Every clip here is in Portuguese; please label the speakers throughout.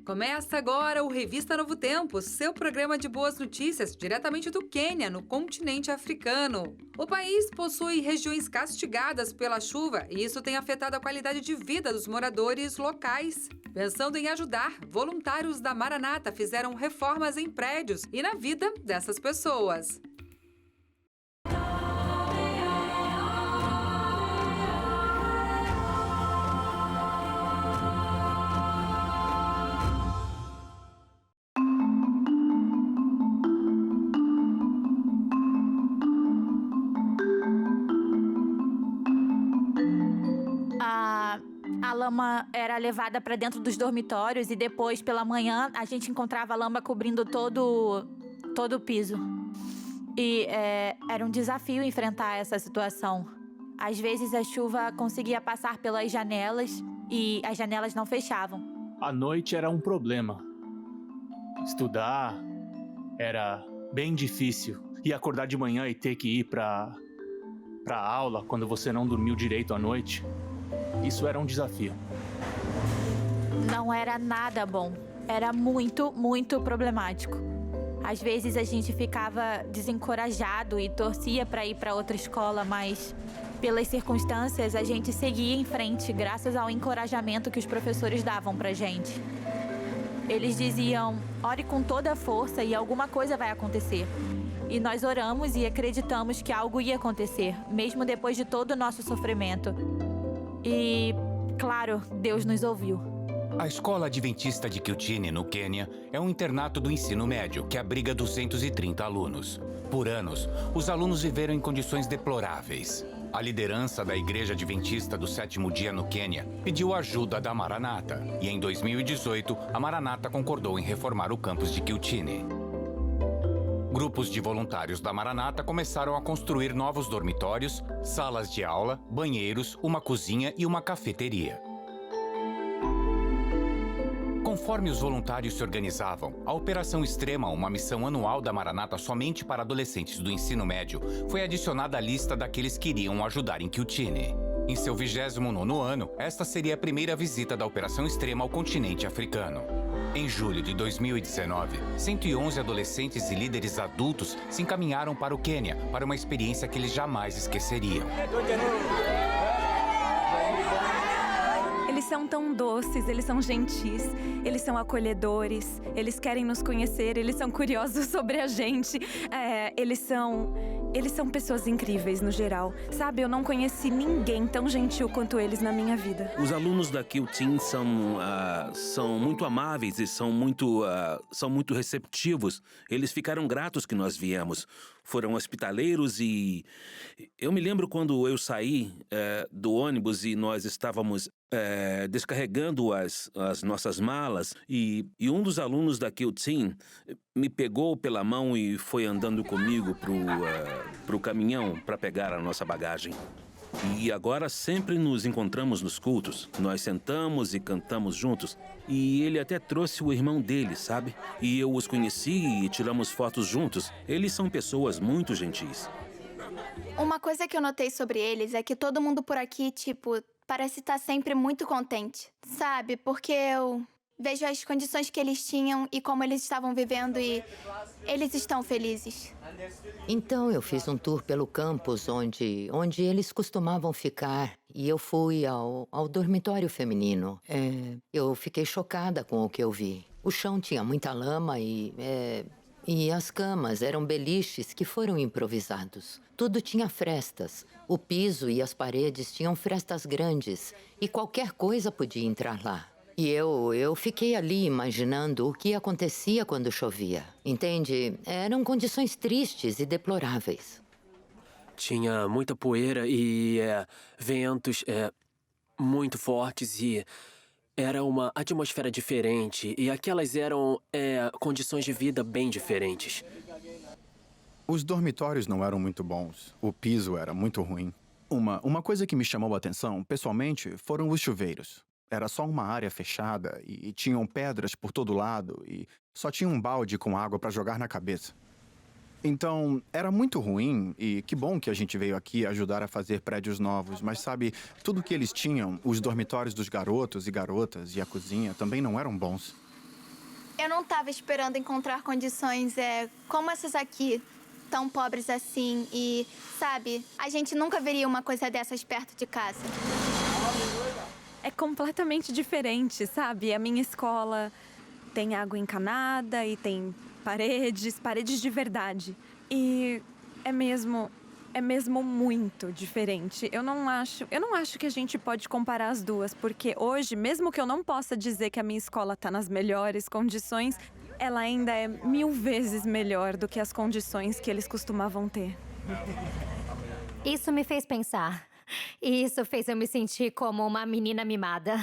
Speaker 1: Começa agora o Revista Novo Tempo, seu programa de boas notícias diretamente do Quênia, no continente africano. O país possui regiões castigadas pela chuva e isso tem afetado a qualidade de vida dos moradores locais. Pensando em ajudar, voluntários da Maranata fizeram reformas em prédios e na vida dessas pessoas.
Speaker 2: A lama era levada para dentro dos dormitórios e depois, pela manhã, a gente encontrava a lama cobrindo todo o piso. E era um desafio enfrentar essa situação. Às vezes a chuva conseguia passar pelas janelas e as janelas não fechavam.
Speaker 3: A noite era um problema. Estudar era bem difícil. E acordar de manhã e ter que ir pra aula quando você não dormiu direito à noite, isso era um desafio.
Speaker 2: Não era nada bom. Era muito, muito problemático. Às vezes a gente ficava desencorajado e torcia para ir para outra escola, mas pelas circunstâncias a gente seguia em frente graças ao encorajamento que os professores davam pra gente. Eles diziam: ore com toda a força e alguma coisa vai acontecer. E nós oramos e acreditamos que algo ia acontecer, mesmo depois de todo o nosso sofrimento. E, claro, Deus nos ouviu.
Speaker 4: A Escola Adventista de Kyutini, no Quênia, é um internato do ensino médio que abriga 230 alunos. Por anos, os alunos viveram em condições deploráveis. A liderança da Igreja Adventista do Sétimo Dia no Quênia pediu ajuda da Maranata. E em 2018, a Maranata concordou em reformar o campus de Kyutini. Grupos de voluntários da Maranata começaram a construir novos dormitórios, salas de aula, banheiros, uma cozinha e uma cafeteria. Conforme os voluntários se organizavam, a Operação Extrema, uma missão anual da Maranata somente para adolescentes do ensino médio, foi adicionada à lista daqueles que iriam ajudar em Kyutini. Em seu 29º ano, esta seria a primeira visita da Operação Extrema ao continente africano. Em julho de 2019, 111 adolescentes e líderes adultos se encaminharam para o Quênia para uma experiência que eles jamais esqueceriam.
Speaker 5: Eles são tão doces, eles são gentis, eles são acolhedores, eles querem nos conhecer, eles são curiosos sobre a gente. Eles são pessoas incríveis no geral. Sabe, eu não conheci ninguém tão gentil quanto eles na minha vida.
Speaker 6: Os alunos da Kyutini são muito amáveis e são muito receptivos. Eles ficaram gratos que nós viemos. Foram hospitaleiros e... Eu me lembro quando eu saí do ônibus e nós estávamos descarregando as nossas malas e um dos alunos da Kyutini me pegou pela mão e foi andando comigo pro caminhão para pegar a nossa bagagem. E agora sempre nos encontramos nos cultos. Nós sentamos e cantamos juntos. E ele até trouxe o irmão dele, sabe? E eu os conheci e tiramos fotos juntos. Eles são pessoas muito gentis.
Speaker 7: Uma coisa que eu notei sobre eles é que todo mundo por aqui, parece estar sempre muito contente. Sabe? Porque eu vejo as condições que eles tinham e como eles estavam vivendo e eles estão felizes.
Speaker 8: Então eu fiz um tour pelo campus onde eles costumavam ficar e eu fui ao dormitório feminino. Eu fiquei chocada com o que eu vi. O chão tinha muita lama e as camas eram beliches que foram improvisados. Tudo tinha frestas. O piso e as paredes tinham frestas grandes e qualquer coisa podia entrar lá. E eu fiquei ali imaginando o que acontecia quando chovia. Entende? Eram condições tristes e deploráveis.
Speaker 9: Tinha muita poeira e ventos muito fortes e era uma atmosfera diferente. E aquelas eram condições de vida bem diferentes.
Speaker 10: Os dormitórios não eram muito bons. O piso era muito ruim. Uma coisa que me chamou a atenção, pessoalmente, foram os chuveiros. Era só uma área fechada e tinham pedras por todo lado e só tinha um balde com água para jogar na cabeça. Então, era muito ruim e que bom que a gente veio aqui ajudar a fazer prédios novos, mas sabe, tudo que eles tinham, os dormitórios dos garotos e garotas e a cozinha também não eram bons.
Speaker 7: Eu não tava esperando encontrar condições como essas aqui, tão pobres assim. E, sabe, a gente nunca veria uma coisa dessas perto de casa.
Speaker 5: É completamente diferente, sabe? A minha escola tem água encanada e tem paredes de verdade. E é mesmo muito diferente. Eu não acho que a gente pode comparar as duas, porque hoje, mesmo que eu não possa dizer que a minha escola tá nas melhores condições, ela ainda é 1000 vezes melhor do que as condições que eles costumavam ter.
Speaker 11: Isso me fez pensar. E isso fez eu me sentir como uma menina mimada.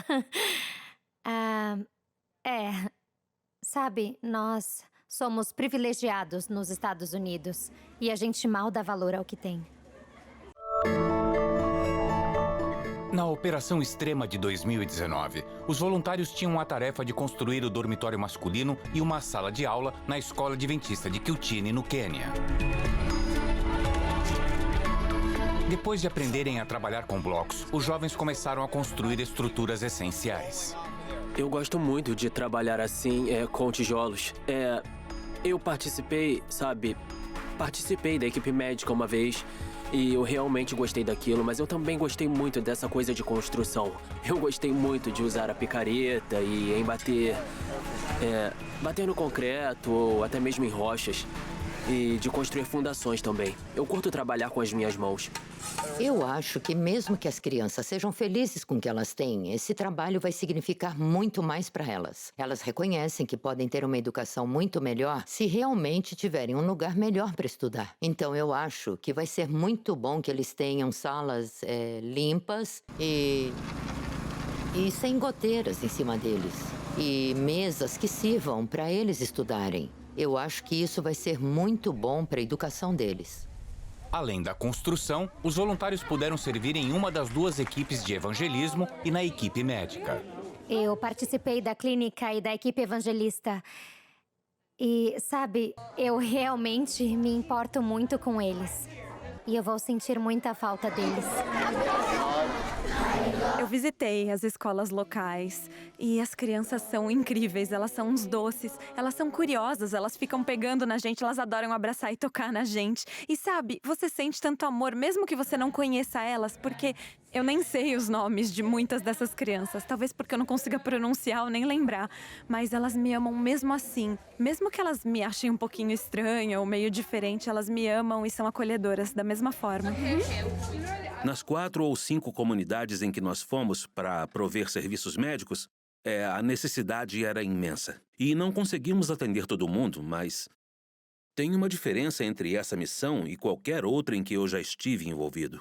Speaker 11: Sabe, nós somos privilegiados nos Estados Unidos e a gente mal dá valor ao que tem.
Speaker 4: Na Operação Extrema de 2019, os voluntários tinham a tarefa de construir o dormitório masculino e uma sala de aula na escola adventista de Kiutini, no Quênia. Depois de aprenderem a trabalhar com blocos, os jovens começaram a construir estruturas essenciais.
Speaker 9: Eu gosto muito de trabalhar assim, com tijolos. Eu participei da equipe médica uma vez e eu realmente gostei daquilo, mas eu também gostei muito dessa coisa de construção. Eu gostei muito de usar a picareta e em bater no concreto ou até mesmo em rochas. E de construir fundações também. Eu curto trabalhar com as minhas mãos.
Speaker 8: Eu acho que mesmo que as crianças sejam felizes com o que elas têm, esse trabalho vai significar muito mais para elas. Elas reconhecem que podem ter uma educação muito melhor se realmente tiverem um lugar melhor para estudar. Então eu acho que vai ser muito bom que eles tenham salas limpas e sem goteiras em cima deles. E mesas que sirvam para eles estudarem. Eu acho que isso vai ser muito bom para a educação deles.
Speaker 4: Além da construção, os voluntários puderam servir em uma das 2 equipes de evangelismo e na equipe médica.
Speaker 11: Eu participei da clínica e da equipe evangelista. E, sabe, eu realmente me importo muito com eles. E eu vou sentir muita falta deles.
Speaker 5: Eu visitei as escolas locais e as crianças são incríveis, elas são uns doces, elas são curiosas, elas ficam pegando na gente, elas adoram abraçar e tocar na gente. E sabe, você sente tanto amor, mesmo que você não conheça elas, porque eu nem sei os nomes de muitas dessas crianças, talvez porque eu não consiga pronunciar ou nem lembrar, mas elas me amam mesmo assim. Mesmo que elas me achem um pouquinho estranha ou meio diferente, elas me amam e são acolhedoras da mesma forma.
Speaker 6: Nas 4 ou 5 comunidades em que nós fomos para prover serviços médicos, a necessidade era imensa. E não conseguimos atender todo mundo, mas tem uma diferença entre essa missão e qualquer outra em que eu já estive envolvido.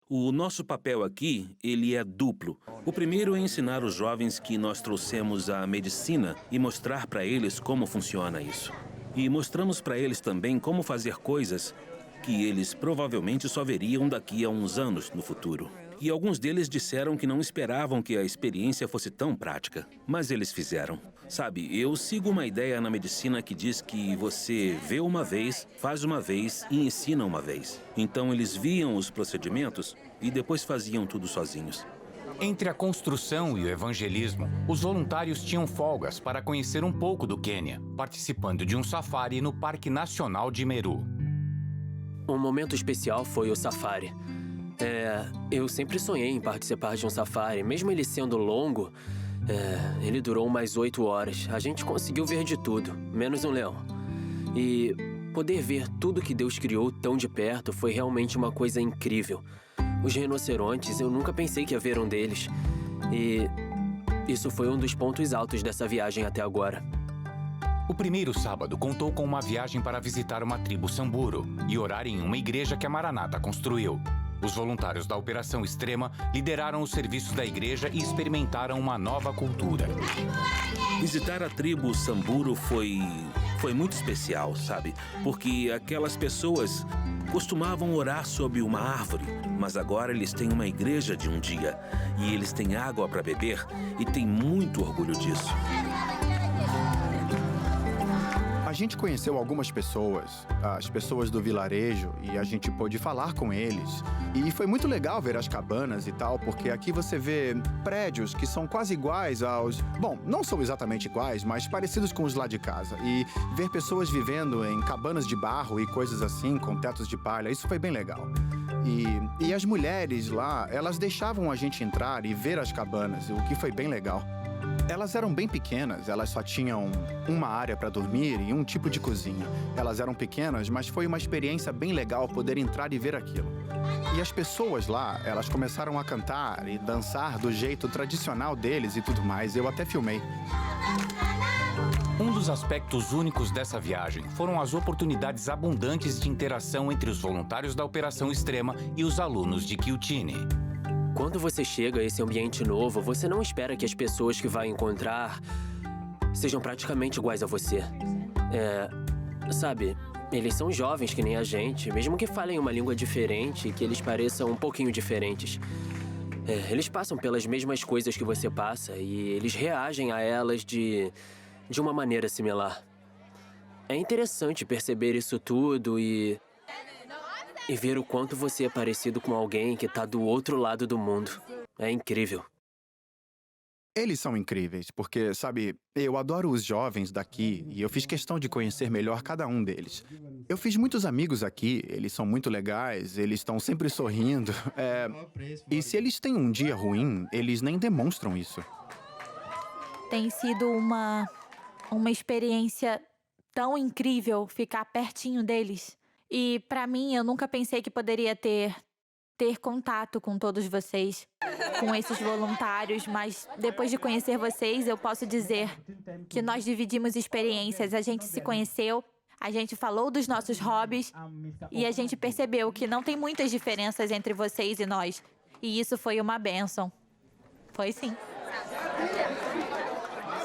Speaker 6: O nosso papel aqui, ele é duplo. O primeiro é ensinar os jovens que nós trouxemos a medicina e mostrar para eles como funciona isso. E mostramos para eles também como fazer coisas que eles provavelmente só veriam daqui a uns anos no futuro. E alguns deles disseram que não esperavam que a experiência fosse tão prática. Mas eles fizeram. Sabe, eu sigo uma ideia na medicina que diz que você vê uma vez, faz uma vez e ensina uma vez. Então eles viam os procedimentos e depois faziam tudo sozinhos.
Speaker 4: Entre a construção e o evangelismo, os voluntários tinham folgas para conhecer um pouco do Quênia, participando de um safari no Parque Nacional de Meru.
Speaker 9: Um momento especial foi o safari. Eu sempre sonhei em participar de um safari, mesmo ele sendo longo. Ele durou umas 8 horas. A gente conseguiu ver de tudo, menos um leão. E poder ver tudo que Deus criou tão de perto foi realmente uma coisa incrível. Os rinocerontes, eu nunca pensei que ia ver um deles. E isso foi um dos pontos altos dessa viagem até agora.
Speaker 4: O primeiro sábado contou com uma viagem para visitar uma tribo Samburu e orar em uma igreja que a Maranata construiu. Os voluntários da Operação Extrema lideraram os serviços da igreja e experimentaram uma nova cultura.
Speaker 6: Visitar a tribo Samburu foi muito especial, sabe? Porque aquelas pessoas costumavam orar sob uma árvore, mas agora eles têm uma igreja de um dia e eles têm água para beber e têm muito orgulho disso.
Speaker 10: A gente conheceu algumas pessoas, as pessoas do vilarejo, e a gente pôde falar com eles. E foi muito legal ver as cabanas e tal, porque aqui você vê prédios que são quase iguais aos... Bom, não são exatamente iguais, mas parecidos com os lá de casa. E ver pessoas vivendo em cabanas de barro e coisas assim, com tetos de palha, isso foi bem legal. E as mulheres lá, elas deixavam a gente entrar e ver as cabanas, o que foi bem legal. Elas eram bem pequenas, elas só tinham uma área para dormir e um tipo de cozinha. Elas eram pequenas, mas foi uma experiência bem legal poder entrar e ver aquilo. E as pessoas lá, elas começaram a cantar e dançar do jeito tradicional deles e tudo mais. Eu até filmei.
Speaker 4: Um dos aspectos únicos dessa viagem foram as oportunidades abundantes de interação entre os voluntários da Operação Extrema e os alunos de Kieltini.
Speaker 9: Quando você chega a esse ambiente novo, você não espera que as pessoas que vai encontrar sejam praticamente iguais a você. Sabe, eles são jovens que nem a gente, mesmo que falem uma língua diferente, que eles pareçam um pouquinho diferentes. Eles passam pelas mesmas coisas que você passa e eles reagem a elas de uma maneira similar. É interessante perceber isso tudo e ver o quanto você é parecido com alguém que tá do outro lado do mundo. É incrível.
Speaker 10: Eles são incríveis, porque, sabe, eu adoro os jovens daqui e eu fiz questão de conhecer melhor cada um deles. Eu fiz muitos amigos aqui, eles são muito legais, eles estão sempre sorrindo. E se eles têm um dia ruim, eles nem demonstram isso.
Speaker 2: Tem sido uma experiência tão incrível ficar pertinho deles. E pra mim, eu nunca pensei que poderia ter contato com todos vocês, com esses voluntários, mas depois de conhecer vocês, eu posso dizer que nós dividimos experiências, a gente se conheceu, a gente falou dos nossos hobbies e a gente percebeu que não tem muitas diferenças entre vocês e nós. E isso foi uma bênção. Foi sim.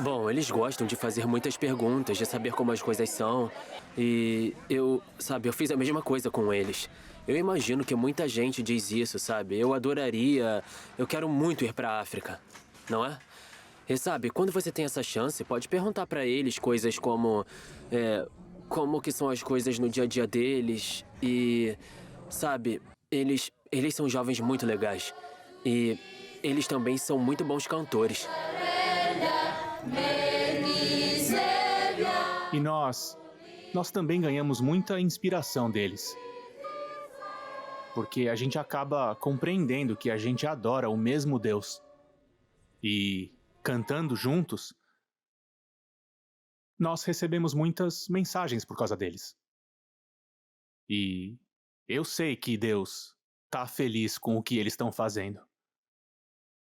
Speaker 9: Bom, eles gostam de fazer muitas perguntas, de saber como as coisas são. E eu fiz a mesma coisa com eles. Eu imagino que muita gente diz isso, sabe? Eu quero muito ir pra África, não é? E sabe, quando você tem essa chance, pode perguntar pra eles coisas como... como que são as coisas no dia a dia deles. E, sabe, eles são jovens muito legais. E eles também são muito bons cantores.
Speaker 3: E nós também ganhamos muita inspiração deles. Porque a gente acaba compreendendo que a gente adora o mesmo Deus. E cantando juntos, nós recebemos muitas mensagens por causa deles. E eu sei que Deus está feliz com o que eles estão fazendo.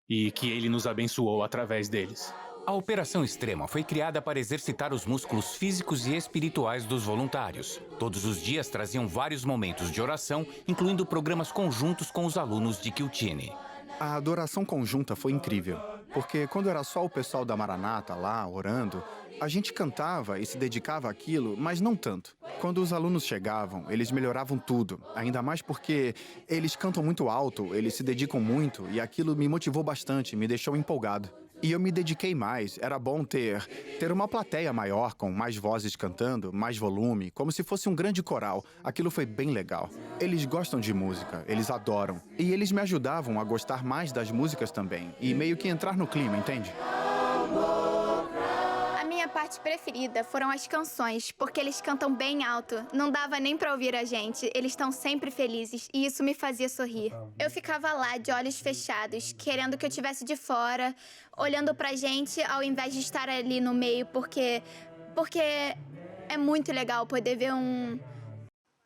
Speaker 3: E que Ele nos abençoou através deles.
Speaker 4: A Operação Extrema foi criada para exercitar os músculos físicos e espirituais dos voluntários. Todos os dias traziam vários momentos de oração, incluindo programas conjuntos com os alunos de Kieltini.
Speaker 10: A adoração conjunta foi incrível, porque quando era só o pessoal da Maranata lá orando, a gente cantava e se dedicava àquilo, mas não tanto. Quando os alunos chegavam, eles melhoravam tudo, ainda mais porque eles cantam muito alto, eles se dedicam muito e aquilo me motivou bastante, me deixou empolgado. E eu me dediquei mais. Era bom ter uma plateia maior, com mais vozes cantando, mais volume, como se fosse um grande coral. Aquilo foi bem legal. Eles gostam de música, eles adoram. E eles me ajudavam a gostar mais das músicas também. E meio que entrar no clima, entende?
Speaker 7: A minha parte preferida foram as canções, porque eles cantam bem alto. Não dava nem pra ouvir a gente. Eles estão sempre felizes e isso me fazia sorrir. Eu ficava lá de olhos fechados, querendo que eu estivesse de fora, olhando pra gente ao invés de estar ali no meio, porque é muito legal poder ver um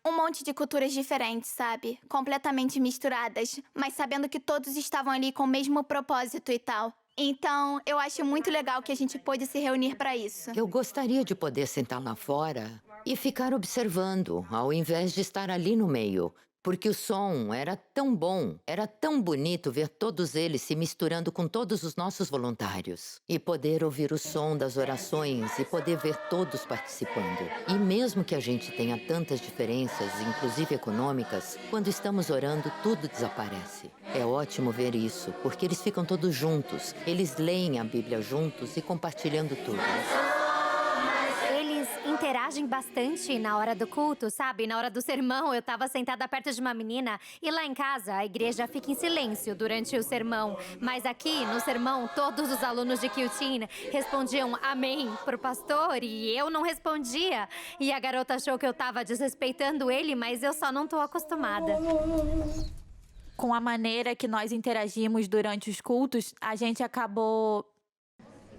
Speaker 7: monte de culturas diferentes, sabe? Completamente misturadas, mas sabendo que todos estavam ali com o mesmo propósito e tal. Então, eu acho muito legal que a gente pôde se reunir para isso.
Speaker 8: Eu gostaria de poder sentar lá fora e ficar observando, ao invés de estar ali no meio. Porque o som era tão bom, era tão bonito ver todos eles se misturando com todos os nossos voluntários. E poder ouvir o som das orações e poder ver todos participando. E mesmo que a gente tenha tantas diferenças, inclusive econômicas, quando estamos orando, tudo desaparece. É ótimo ver isso, porque eles ficam todos juntos. Eles leem a Bíblia juntos e compartilhando tudo.
Speaker 11: eles interagem bastante na hora do culto, sabe? Na hora do sermão, eu tava sentada perto de uma menina e lá em casa a igreja fica em silêncio durante o sermão. Mas aqui, no sermão, todos os alunos de QTeen respondiam amém pro pastor e eu não respondia. E a garota achou que eu tava desrespeitando ele, mas eu só não tô acostumada.
Speaker 2: Com a maneira que nós interagimos durante os cultos, a gente acabou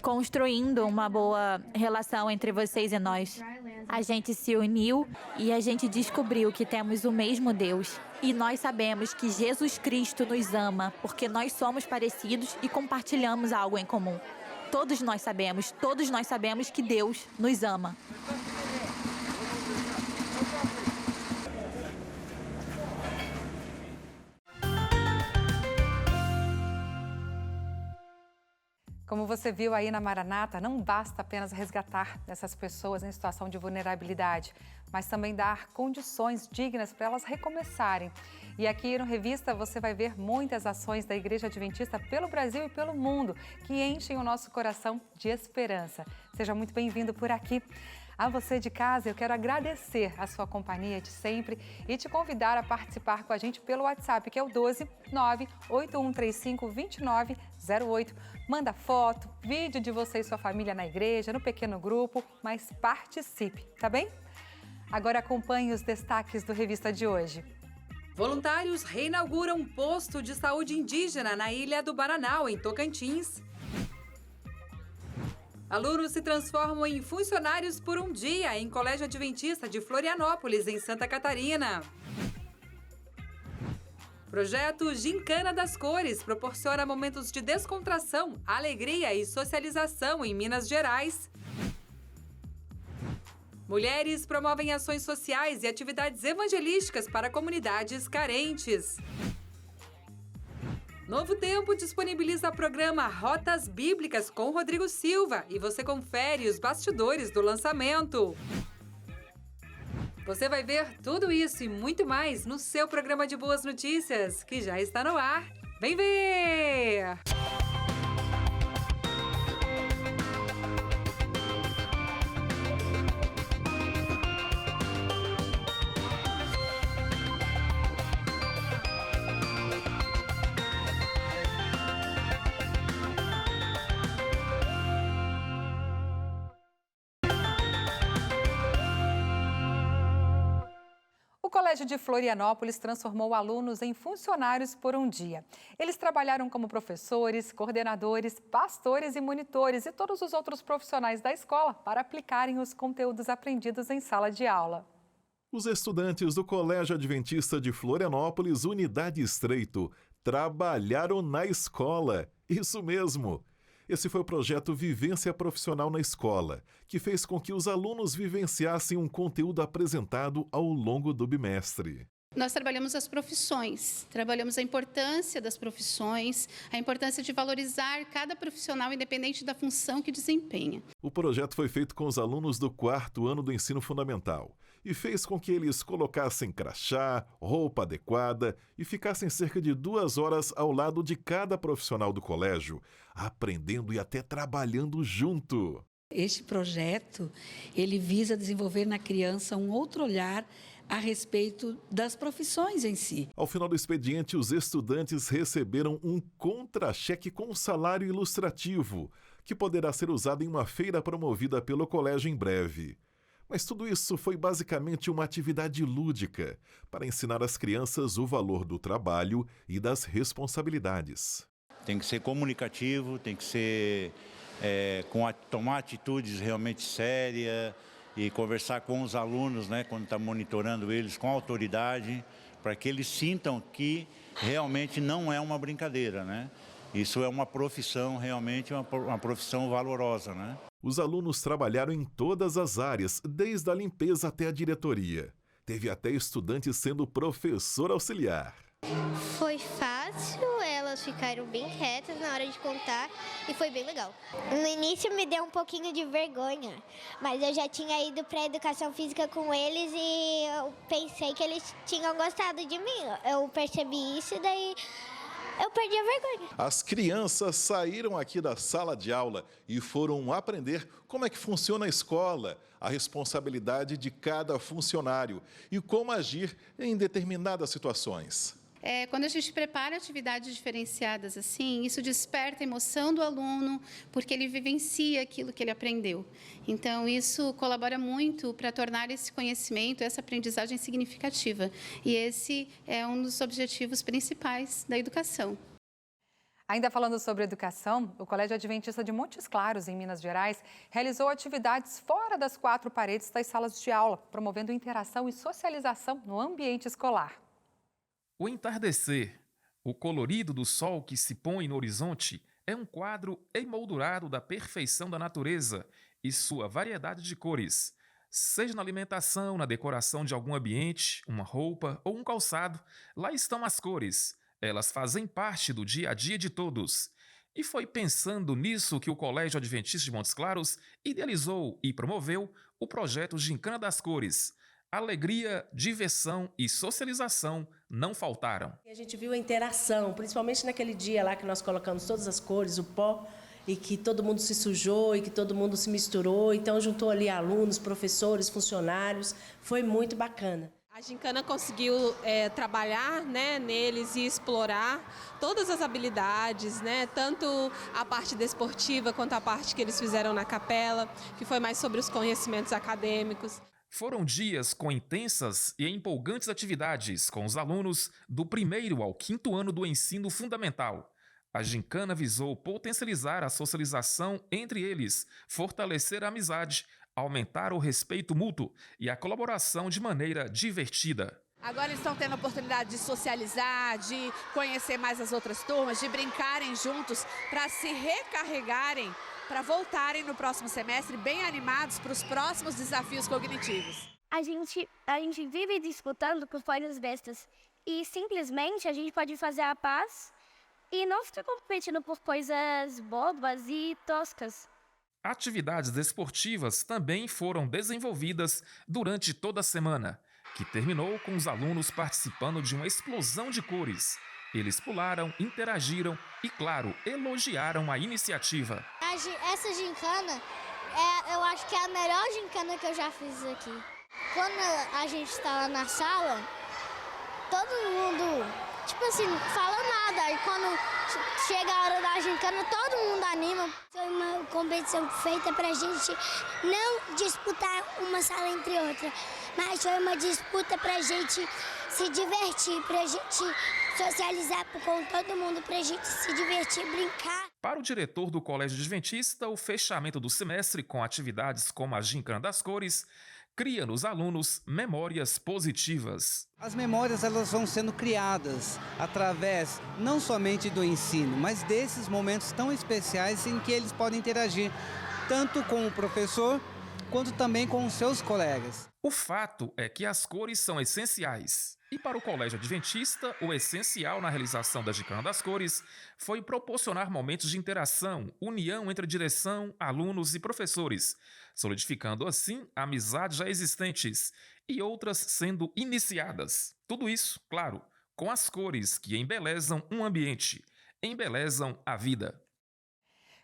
Speaker 2: construindo uma boa relação entre vocês e nós. A gente se uniu e a gente descobriu que temos o mesmo Deus. E nós sabemos que Jesus Cristo nos ama, porque nós somos parecidos e compartilhamos algo em comum. Todos nós sabemos que Deus nos ama.
Speaker 1: Como você viu aí na Maranata, não basta apenas resgatar essas pessoas em situação de vulnerabilidade, mas também dar condições dignas para elas recomeçarem. E aqui no Revista você vai ver muitas ações da Igreja Adventista pelo Brasil e pelo mundo que enchem o nosso coração de esperança. Seja muito bem-vindo por aqui. A você de casa, eu quero agradecer a sua companhia de sempre e te convidar a participar com a gente pelo WhatsApp, que é o 12 98135 2908. Manda foto, vídeo de você e sua família na igreja, no pequeno grupo, mas participe, tá bem? Agora acompanhe os destaques do Revista de hoje. Voluntários reinauguram um posto de saúde indígena na Ilha do Bananal, em Tocantins. Alunos se transformam em funcionários por um dia em Colégio Adventista de Florianópolis, em Santa Catarina. Projeto Gincana das Cores proporciona momentos de descontração, alegria e socialização em Minas Gerais. Mulheres promovem ações sociais e atividades evangelísticas para comunidades carentes. Novo Tempo disponibiliza o programa Rotas Bíblicas com Rodrigo Silva e você confere os bastidores do lançamento. Você vai ver tudo isso e muito mais no seu programa de Boas Notícias, que já está no ar. Vem ver! O Colégio de Florianópolis transformou alunos em funcionários por um dia. Eles trabalharam como professores, coordenadores, pastores e monitores e todos os outros profissionais da escola para aplicarem os conteúdos aprendidos em sala de aula.
Speaker 12: Os estudantes do Colégio Adventista de Florianópolis, Unidade Estreito, trabalharam na escola. Isso mesmo! Esse foi o projeto Vivência Profissional na Escola, que fez com que os alunos vivenciassem um conteúdo apresentado ao longo do bimestre.
Speaker 13: Nós trabalhamos as profissões, trabalhamos a importância das profissões, a importância de valorizar cada profissional independente da função que desempenha.
Speaker 12: O projeto foi feito com os alunos do 4º ano do ensino fundamental e fez com que eles colocassem crachá, roupa adequada e ficassem cerca de 2 horas ao lado de cada profissional do colégio, aprendendo e até trabalhando junto.
Speaker 14: Este projeto, ele visa desenvolver na criança um outro olhar a respeito das profissões em si.
Speaker 12: Ao final do expediente, os estudantes receberam um contra-cheque com salário ilustrativo, que poderá ser usado em uma feira promovida pelo colégio em breve. Mas tudo isso foi basicamente uma atividade lúdica, para ensinar às crianças o valor do trabalho e das responsabilidades.
Speaker 15: Tem que ser comunicativo, tem que ser tomar atitudes realmente sérias e conversar com os alunos, né, quando está monitorando eles, com autoridade, para que eles sintam que realmente não é uma brincadeira, né? Isso é uma profissão, realmente uma profissão valorosa, né?
Speaker 12: Os alunos trabalharam em todas as áreas, desde a limpeza até a diretoria. Teve até estudantes sendo professor auxiliar.
Speaker 16: Foi fácil, elas ficaram bem quietas na hora de contar e foi bem legal. No início me deu um pouquinho de vergonha, mas eu já tinha ido para a educação física com eles e eu pensei que eles tinham gostado de mim. Eu percebi isso e daí Eu perdi a vergonha.
Speaker 12: As crianças saíram aqui da sala de aula e foram aprender como é que funciona a escola, a responsabilidade de cada funcionário e como agir em determinadas situações.
Speaker 13: Quando a gente prepara atividades diferenciadas assim, isso desperta a emoção do aluno, porque ele vivencia aquilo que ele aprendeu. Então, isso colabora muito para tornar esse conhecimento, essa aprendizagem significativa. E esse é um dos objetivos principais da educação.
Speaker 1: Ainda falando sobre educação, o Colégio Adventista de Montes Claros, em Minas Gerais, realizou atividades fora das 4 paredes das salas de aula, promovendo interação e socialização no ambiente escolar.
Speaker 17: O entardecer, o colorido do sol que se põe no horizonte, é um quadro emoldurado da perfeição da natureza e sua variedade de cores. Seja na alimentação, na decoração de algum ambiente, uma roupa ou um calçado, lá estão as cores. Elas fazem parte do dia a dia de todos. E foi pensando nisso que o Colégio Adventista de Montes Claros idealizou e promoveu o projeto Gincana das Cores. Alegria, diversão e socialização não faltaram.
Speaker 18: A gente viu a interação, principalmente naquele dia lá que nós colocamos todas as cores, o pó, e que todo mundo se sujou e que todo mundo se misturou. Então juntou ali alunos, professores, funcionários. Foi muito bacana.
Speaker 19: A Gincana conseguiu trabalhar, né, neles e explorar todas as habilidades, né, tanto a parte desportiva quanto a parte que eles fizeram na capela, que foi mais sobre os conhecimentos acadêmicos.
Speaker 17: Foram dias com intensas e empolgantes atividades com os alunos do 1º ao 5º ano do ensino fundamental. A gincana visou potencializar a socialização entre eles, fortalecer a amizade, aumentar o respeito mútuo e a colaboração de maneira divertida.
Speaker 20: Agora eles estão tendo a oportunidade de socializar, de conhecer mais as outras turmas, de brincarem juntos para se recarregarem, para voltarem no próximo semestre bem animados para os próximos desafios cognitivos.
Speaker 21: A gente vive disputando com os pais bestas e simplesmente a gente pode fazer a paz e não ficar competindo por coisas bobas e toscas.
Speaker 17: Atividades desportivas também foram desenvolvidas durante toda a semana, que terminou com os alunos participando de uma explosão de cores. Eles pularam, interagiram e, claro, elogiaram a iniciativa.
Speaker 16: Essa gincana, eu acho que é a melhor gincana que eu já fiz aqui. Quando a gente está lá na sala, todo mundo, fala nada. E quando chega a hora da gincana, todo mundo anima. Foi uma competição feita para a gente não disputar uma sala entre outra, mas foi uma disputa para a gente se divertir, para a gente socializar com todo mundo, para a gente se divertir, brincar.
Speaker 17: Para o diretor do Colégio Adventista, o fechamento do semestre com atividades como a Gincana das Cores cria nos alunos memórias positivas.
Speaker 22: As memórias elas vão sendo criadas através não somente do ensino, mas desses momentos tão especiais em que eles podem interagir tanto com o professor quanto também com os seus colegas.
Speaker 17: O fato é que as cores são essenciais. E para o Colégio Adventista, o essencial na realização da Gincana das Cores foi proporcionar momentos de interação, união entre direção, alunos e professores, solidificando assim amizades já existentes e outras sendo iniciadas. Tudo isso, claro, com as cores que embelezam um ambiente, embelezam a vida.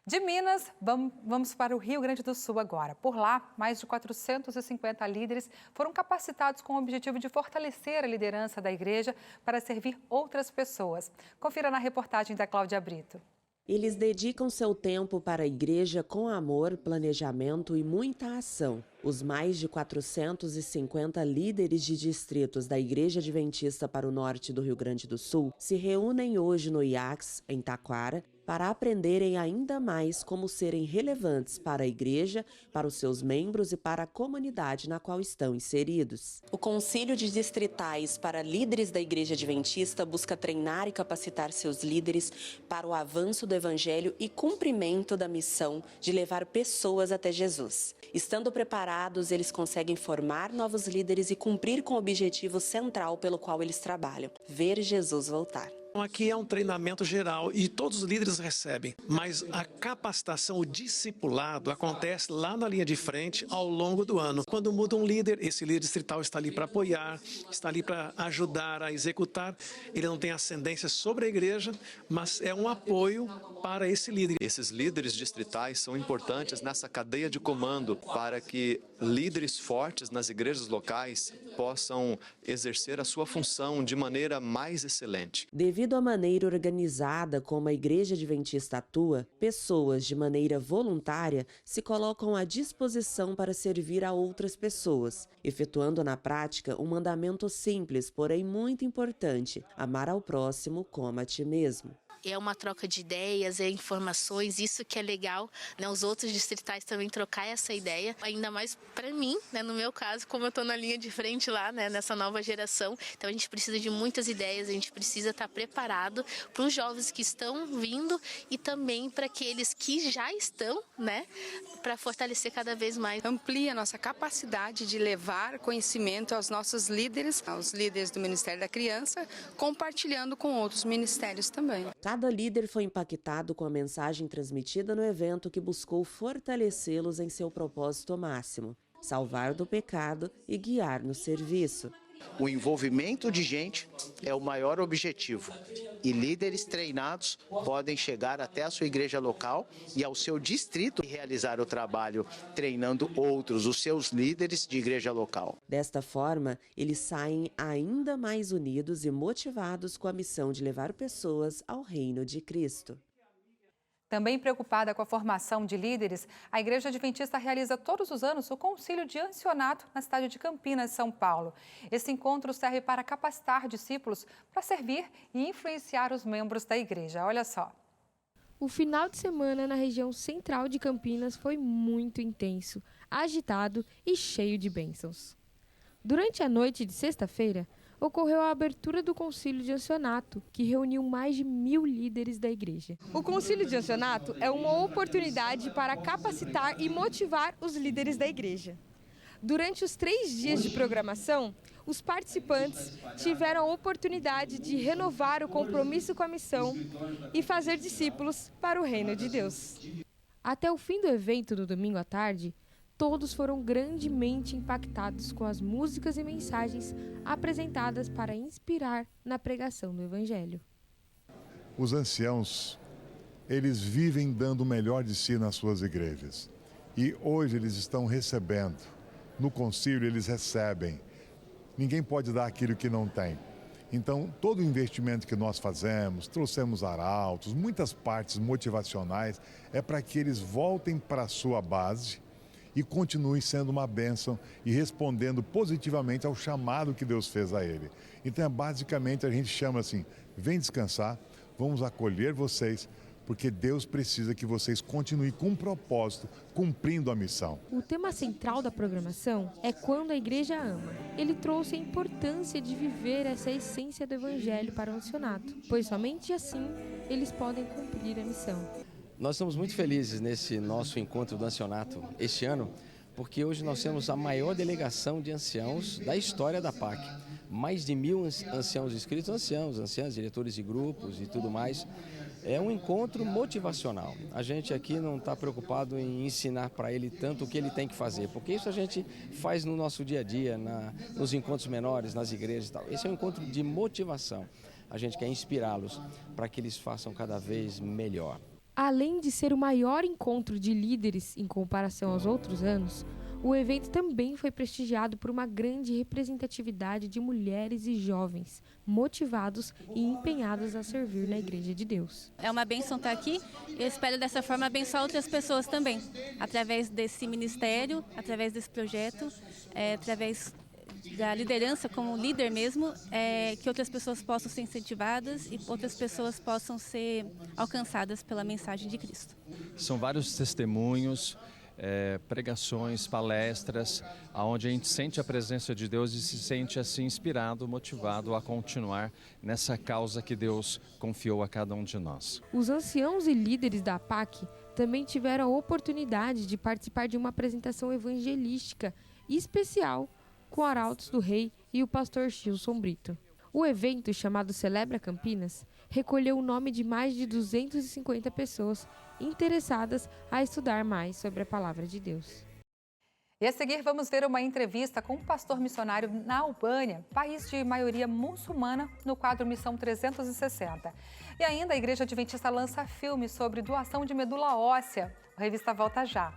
Speaker 1: De Minas, vamos para o Rio Grande do Sul agora. Por lá, mais de 450 líderes foram capacitados com o objetivo de fortalecer a liderança da igreja para servir outras pessoas. Confira na reportagem da Cláudia Brito.
Speaker 23: Eles dedicam seu tempo para a igreja com amor, planejamento e muita ação. Os mais de 450 líderes de distritos da Igreja Adventista para o norte do Rio Grande do Sul se reúnem hoje no IACS, em Taquara, para aprenderem ainda mais como serem relevantes para a igreja, para os seus membros e para a comunidade na qual estão inseridos. O Concílio de Distritais para Líderes da Igreja Adventista busca treinar e capacitar seus líderes para o avanço do Evangelho e cumprimento da missão de levar pessoas até Jesus. Estando preparados, eles conseguem formar novos líderes e cumprir com o objetivo central pelo qual eles trabalham: ver Jesus voltar.
Speaker 5: Aqui é um treinamento geral e todos os líderes recebem, mas a capacitação, o discipulado acontece lá na linha de frente ao longo do ano. Quando muda um líder, esse líder distrital está ali para apoiar, está ali para ajudar a executar. Ele não tem ascendência sobre a igreja, mas é um apoio para esse líder.
Speaker 6: Esses líderes distritais são importantes nessa cadeia de comando para que líderes fortes nas igrejas locais possam exercer a sua função de maneira mais excelente.
Speaker 23: Devido à maneira organizada como a Igreja Adventista atua, pessoas de maneira voluntária se colocam à disposição para servir a outras pessoas, efetuando na prática um mandamento simples, porém muito importante: amar ao próximo como a ti mesmo.
Speaker 9: É uma troca de ideias, informações, isso que é legal, né? Os outros distritais também trocar essa ideia, ainda mais para mim, né? No meu caso, como eu estou na linha de frente lá, né? Nessa nova geração, então a gente precisa de muitas ideias, a gente precisa estar preparado para os jovens que estão vindo e também para aqueles que já estão, né? Para fortalecer cada vez mais.
Speaker 24: Amplia a nossa capacidade de levar conhecimento aos nossos líderes, aos líderes do Ministério da Criança, compartilhando com outros ministérios também.
Speaker 23: Cada líder foi impactado com a mensagem transmitida no evento que buscou fortalecê-los em seu propósito máximo: salvar do pecado e guiar no serviço.
Speaker 25: O envolvimento de gente é o maior objetivo e líderes treinados podem chegar até a sua igreja local e ao seu distrito e realizar o trabalho treinando outros, os seus líderes de igreja local.
Speaker 23: Desta forma, eles saem ainda mais unidos e motivados com a missão de levar pessoas ao reino de Cristo.
Speaker 1: Também preocupada com a formação de líderes, a Igreja Adventista realiza todos os anos o Concílio de Ancianato na cidade de Campinas, São Paulo. Esse encontro serve para capacitar discípulos para servir e influenciar os membros da igreja. Olha só.
Speaker 26: O final de semana na região central de Campinas foi muito intenso, agitado e cheio de bênçãos. Durante a noite de sexta-feira, ocorreu a abertura do Concílio de Ancianato, que reuniu mais de 1000 líderes da igreja. O Concílio de Ancianato é uma oportunidade para capacitar e motivar os líderes da igreja. Durante os 3 dias de programação, os participantes tiveram a oportunidade de renovar o compromisso com a missão e fazer discípulos para o reino de Deus. Até o fim do evento, no domingo à tarde, todos foram grandemente impactados com as músicas e mensagens apresentadas para inspirar na pregação do Evangelho.
Speaker 27: Os anciãos, eles vivem dando o melhor de si nas suas igrejas. E hoje eles estão recebendo. No concílio eles recebem. Ninguém pode dar aquilo que não tem. Então, todo o investimento que nós fazemos, trouxemos arautos, muitas partes motivacionais, é para que eles voltem para a sua base e continue sendo uma bênção e respondendo positivamente ao chamado que Deus fez a ele. Então, basicamente, a gente chama assim: vem descansar, vamos acolher vocês, porque Deus precisa que vocês continuem com um propósito, cumprindo a missão.
Speaker 26: O tema central da programação é Quando a Igreja Ama. Ele trouxe a importância de viver essa essência do Evangelho para o ancianato, pois somente assim eles podem cumprir a missão.
Speaker 28: Nós estamos muito felizes nesse nosso encontro do ancianato este ano, porque hoje nós temos a maior delegação de anciãos da história da PAC. Mais de 1000 anciãos inscritos, anciãs, diretores de grupos e tudo mais. É um encontro motivacional. A gente aqui não está preocupado em ensinar para ele tanto o que ele tem que fazer, porque isso a gente faz no nosso dia a dia, nos encontros menores, nas igrejas e tal. Esse é um encontro de motivação. A gente quer inspirá-los para que eles façam cada vez melhor.
Speaker 26: Além de ser o maior encontro de líderes em comparação aos outros anos, o evento também foi prestigiado por uma grande representatividade de mulheres e jovens, motivados e empenhados a servir na Igreja de Deus.
Speaker 29: É uma bênção estar aqui e eu espero dessa forma abençoar outras pessoas também, através desse ministério, através desse projeto, através da liderança como líder mesmo, que outras pessoas possam ser incentivadas e outras pessoas possam ser alcançadas pela mensagem de Cristo.
Speaker 30: São vários testemunhos, pregações, palestras, onde a gente sente a presença de Deus e se sente assim inspirado, motivado a continuar nessa causa que Deus confiou a cada um de nós.
Speaker 26: Os anciãos e líderes da PAC também tiveram a oportunidade de participar de uma apresentação evangelística especial com arautos do rei e o pastor Gilson Brito. O evento, chamado Celebra Campinas, recolheu o nome de mais de 250 pessoas interessadas a estudar mais sobre a Palavra de Deus.
Speaker 1: E a seguir vamos ver uma entrevista com um pastor missionário na Albânia, país de maioria muçulmana, no quadro Missão 360. E ainda a Igreja Adventista lança filme sobre doação de medula óssea. A revista volta já.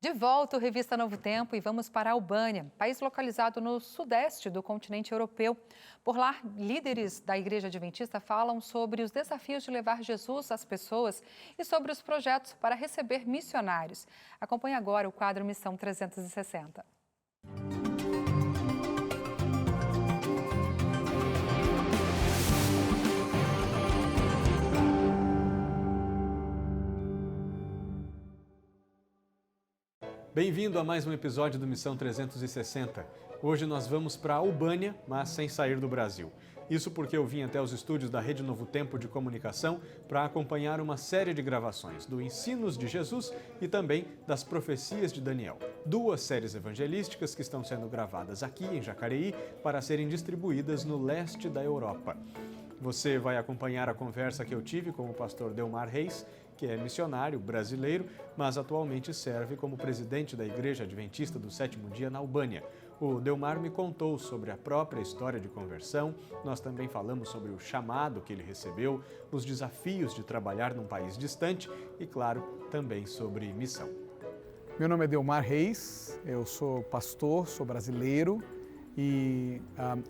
Speaker 1: De volta, o Revista Novo Tempo, e vamos para a Albânia, país localizado no sudeste do continente europeu. Por lá, líderes da Igreja Adventista falam sobre os desafios de levar Jesus às pessoas e sobre os projetos para receber missionários. Acompanhe agora o quadro Missão 360.
Speaker 2: Bem-vindo a mais um episódio do Missão 360. Hoje nós vamos para a Albânia, mas sem sair do Brasil. Isso porque eu vim até os estúdios da Rede Novo Tempo de Comunicação para acompanhar uma série de gravações do Ensinos de Jesus e também das Profecias de Daniel. 2 séries evangelísticas que estão sendo gravadas aqui em Jacareí para serem distribuídas no leste da Europa. Você vai acompanhar a conversa que eu tive com o pastor Delmar Reis, que é missionário brasileiro, mas atualmente serve como presidente da Igreja Adventista do Sétimo Dia na Albânia. O Delmar me contou sobre a própria história de conversão, nós também falamos sobre o chamado que ele recebeu, os desafios de trabalhar num país distante e, claro, também sobre missão.
Speaker 3: Meu nome é Delmar Reis, eu sou pastor, sou brasileiro e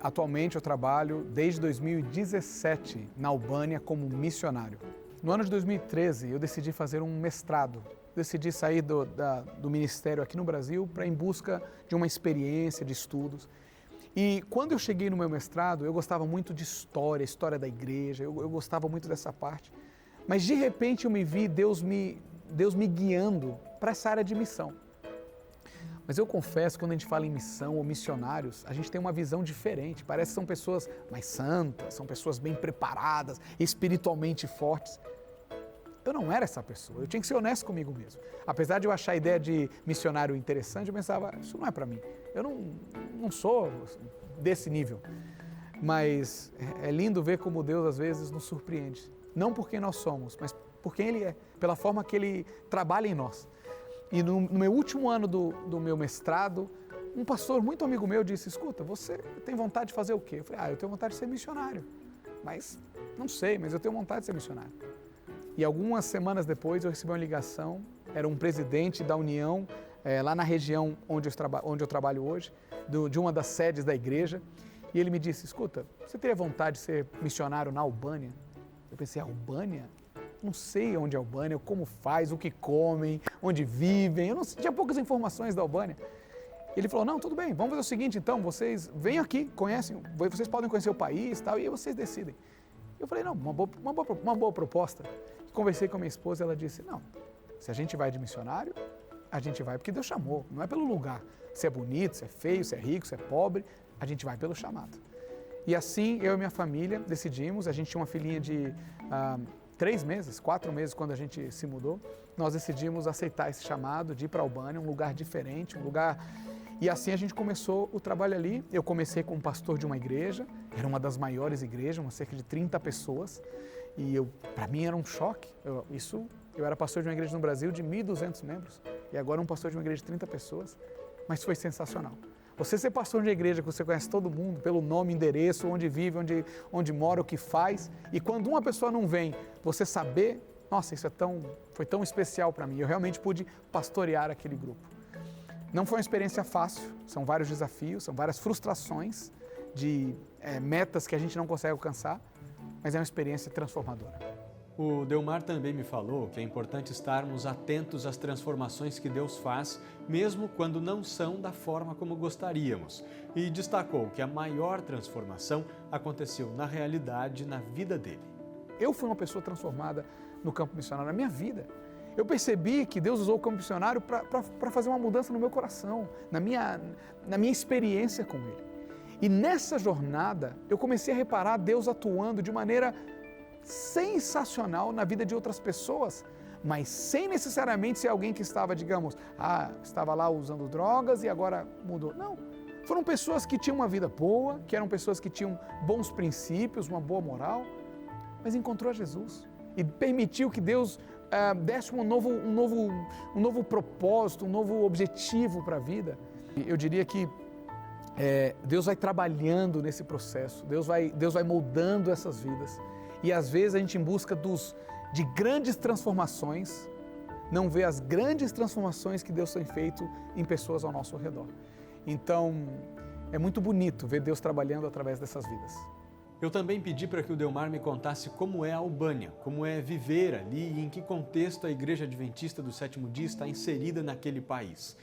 Speaker 3: atualmente eu trabalho desde 2017 na Albânia como missionário. No ano de 2013, eu decidi fazer um mestrado. Decidi sair do ministério aqui no Brasil para em busca de uma experiência, de estudos. E quando eu cheguei no meu mestrado, eu gostava muito de história da igreja, eu gostava muito dessa parte. Mas de repente eu me vi Deus me guiando para essa área de missão. Mas eu confesso que quando a gente fala em missão ou missionários, a gente tem uma visão diferente. Parece que são pessoas mais santas, são pessoas bem preparadas, espiritualmente fortes. Eu não era essa pessoa, eu tinha que ser honesto comigo mesmo. Apesar de eu achar a ideia de missionário interessante, eu pensava, isso não é para mim. Eu não sou desse nível. Mas é lindo ver como Deus às vezes nos surpreende. Não por quem nós somos, mas por quem Ele é, pela forma que Ele trabalha em nós. E no meu último ano do meu mestrado, um pastor muito amigo meu disse, escuta, você tem vontade de fazer o quê? Eu falei, eu tenho vontade de ser missionário. Mas não sei, mas eu tenho vontade de ser missionário. E algumas semanas depois eu recebi uma ligação, era um presidente da União, lá na região onde eu trabalho hoje, de uma das sedes da igreja, e ele me disse, escuta, você teria vontade de ser missionário na Albânia? Eu pensei, Albânia? Não sei onde é a Albânia, como faz, o que comem, onde vivem, eu não tinha poucas informações da Albânia. Ele falou, não, tudo bem, vamos fazer o seguinte então, vocês venham aqui, vocês podem conhecer o país e tal, e aí vocês decidem. Eu falei, não, uma boa proposta. Conversei com a minha esposa, ela disse, não, se a gente vai de missionário, a gente vai porque Deus chamou, não é pelo lugar. Se é bonito, se é feio, se é rico, se é pobre, a gente vai pelo chamado. E assim, eu e minha família decidimos, a gente tinha uma filhinha de 4 meses quando a gente se mudou, nós decidimos aceitar esse chamado de ir para a Albânia, um lugar diferente, um lugar... E assim a gente começou o trabalho ali. Eu comecei como pastor de uma igreja, era uma das maiores igrejas, cerca de 30 pessoas. E para mim era um choque. Eu era pastor de uma igreja no Brasil de 1.200 membros e agora um pastor de uma igreja de 30 pessoas. Mas foi sensacional. Você ser pastor de uma igreja que você conhece todo mundo, pelo nome, endereço, onde vive, onde mora, o que faz. E quando uma pessoa não vem, você saber, nossa, isso foi tão especial para mim. Eu realmente pude pastorear aquele grupo. Não foi uma experiência fácil, são vários desafios, são várias frustrações de metas que a gente não consegue alcançar, mas é uma experiência transformadora.
Speaker 2: O Delmar também me falou que é importante estarmos atentos às transformações que Deus faz, mesmo quando não são da forma como gostaríamos. E destacou que a maior transformação aconteceu na realidade, na vida dele.
Speaker 3: Eu fui uma pessoa transformada no campo missionário, na minha vida. Eu percebi que Deus usou o campo missionário para fazer uma mudança no meu coração, na minha experiência com Ele. E nessa jornada, eu comecei a reparar Deus atuando de maneira sensacional na vida de outras pessoas, mas sem necessariamente ser alguém que estava, digamos, estava lá usando drogas e agora mudou. Não, foram pessoas que tinham uma vida boa, que eram pessoas que tinham bons princípios, uma boa moral, mas encontrou Jesus e permitiu que Deus desse um novo propósito, um novo objetivo para a vida. Eu diria que Deus vai trabalhando nesse processo, Deus vai moldando essas vidas. E às vezes a gente em busca de grandes transformações, não vê as grandes transformações que Deus tem feito em pessoas ao nosso redor. Então, é muito bonito ver Deus trabalhando através dessas vidas.
Speaker 2: Eu também pedi para que o Delmar me contasse como é a Albânia, como é viver ali e em que contexto a Igreja Adventista do Sétimo Dia está inserida naquele país.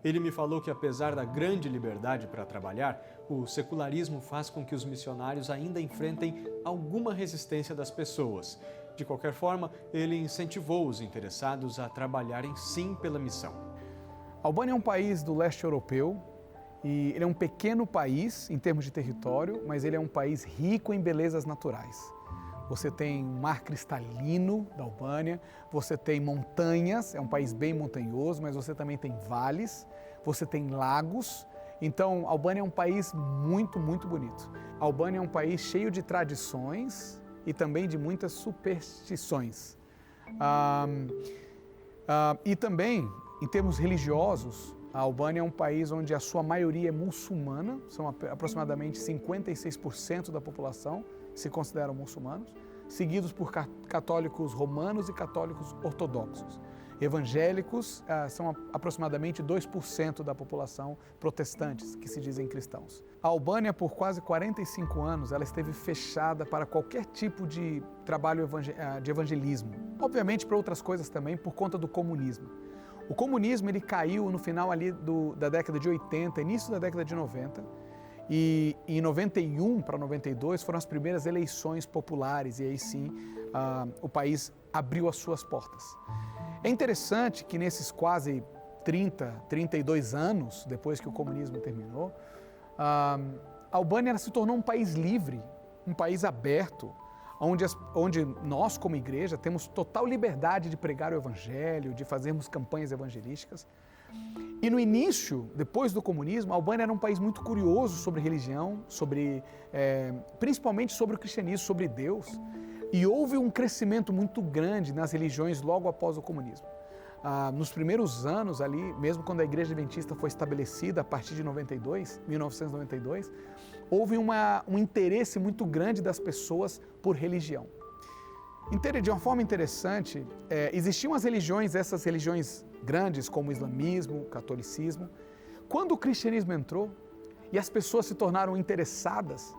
Speaker 2: Ele me falou que, apesar da grande liberdade para trabalhar, o secularismo faz com que os missionários ainda enfrentem alguma resistência das pessoas. De qualquer forma, ele incentivou os interessados a trabalharem sim pela missão.
Speaker 3: A Albânia é um país do leste europeu e ele é um pequeno país em termos de território, mas ele é um país rico em belezas naturais. Você tem o mar cristalino da Albânia, você tem montanhas, é um país bem montanhoso, mas você também tem vales, você tem lagos. Então, a Albânia é um país muito, muito bonito. A Albânia é um país cheio de tradições e também de muitas superstições. E também, em termos religiosos, a Albânia é um país onde a sua maioria é muçulmana, são aproximadamente 56% da população se consideram muçulmanos, seguidos por católicos romanos e católicos ortodoxos. Evangélicos são aproximadamente 2% da população protestantes, que se dizem cristãos. A Albânia, por quase 45 anos, ela esteve fechada para qualquer tipo de trabalho de evangelismo. Obviamente para outras coisas também, por conta do comunismo. O comunismo ele caiu no final ali da década de 80, início da década de 90, e em 91 para 92 foram as primeiras eleições populares, e aí sim o país abriu as suas portas. É interessante que nesses quase 32 anos, depois que o comunismo terminou, a Albânia se tornou um país livre, um país aberto, onde nós, como igreja, temos total liberdade de pregar o evangelho, de fazermos campanhas evangelísticas. E no início, depois do comunismo, a Albânia era um país muito curioso sobre religião, principalmente sobre o cristianismo, sobre Deus. E houve um crescimento muito grande nas religiões logo após o comunismo. Nos primeiros anos ali, mesmo quando a Igreja Adventista foi estabelecida a partir de 1992, houve um interesse muito grande das pessoas por religião. De uma forma interessante, existiam as religiões, essas religiões grandes como o islamismo, o catolicismo. Quando o cristianismo entrou e as pessoas se tornaram interessadas,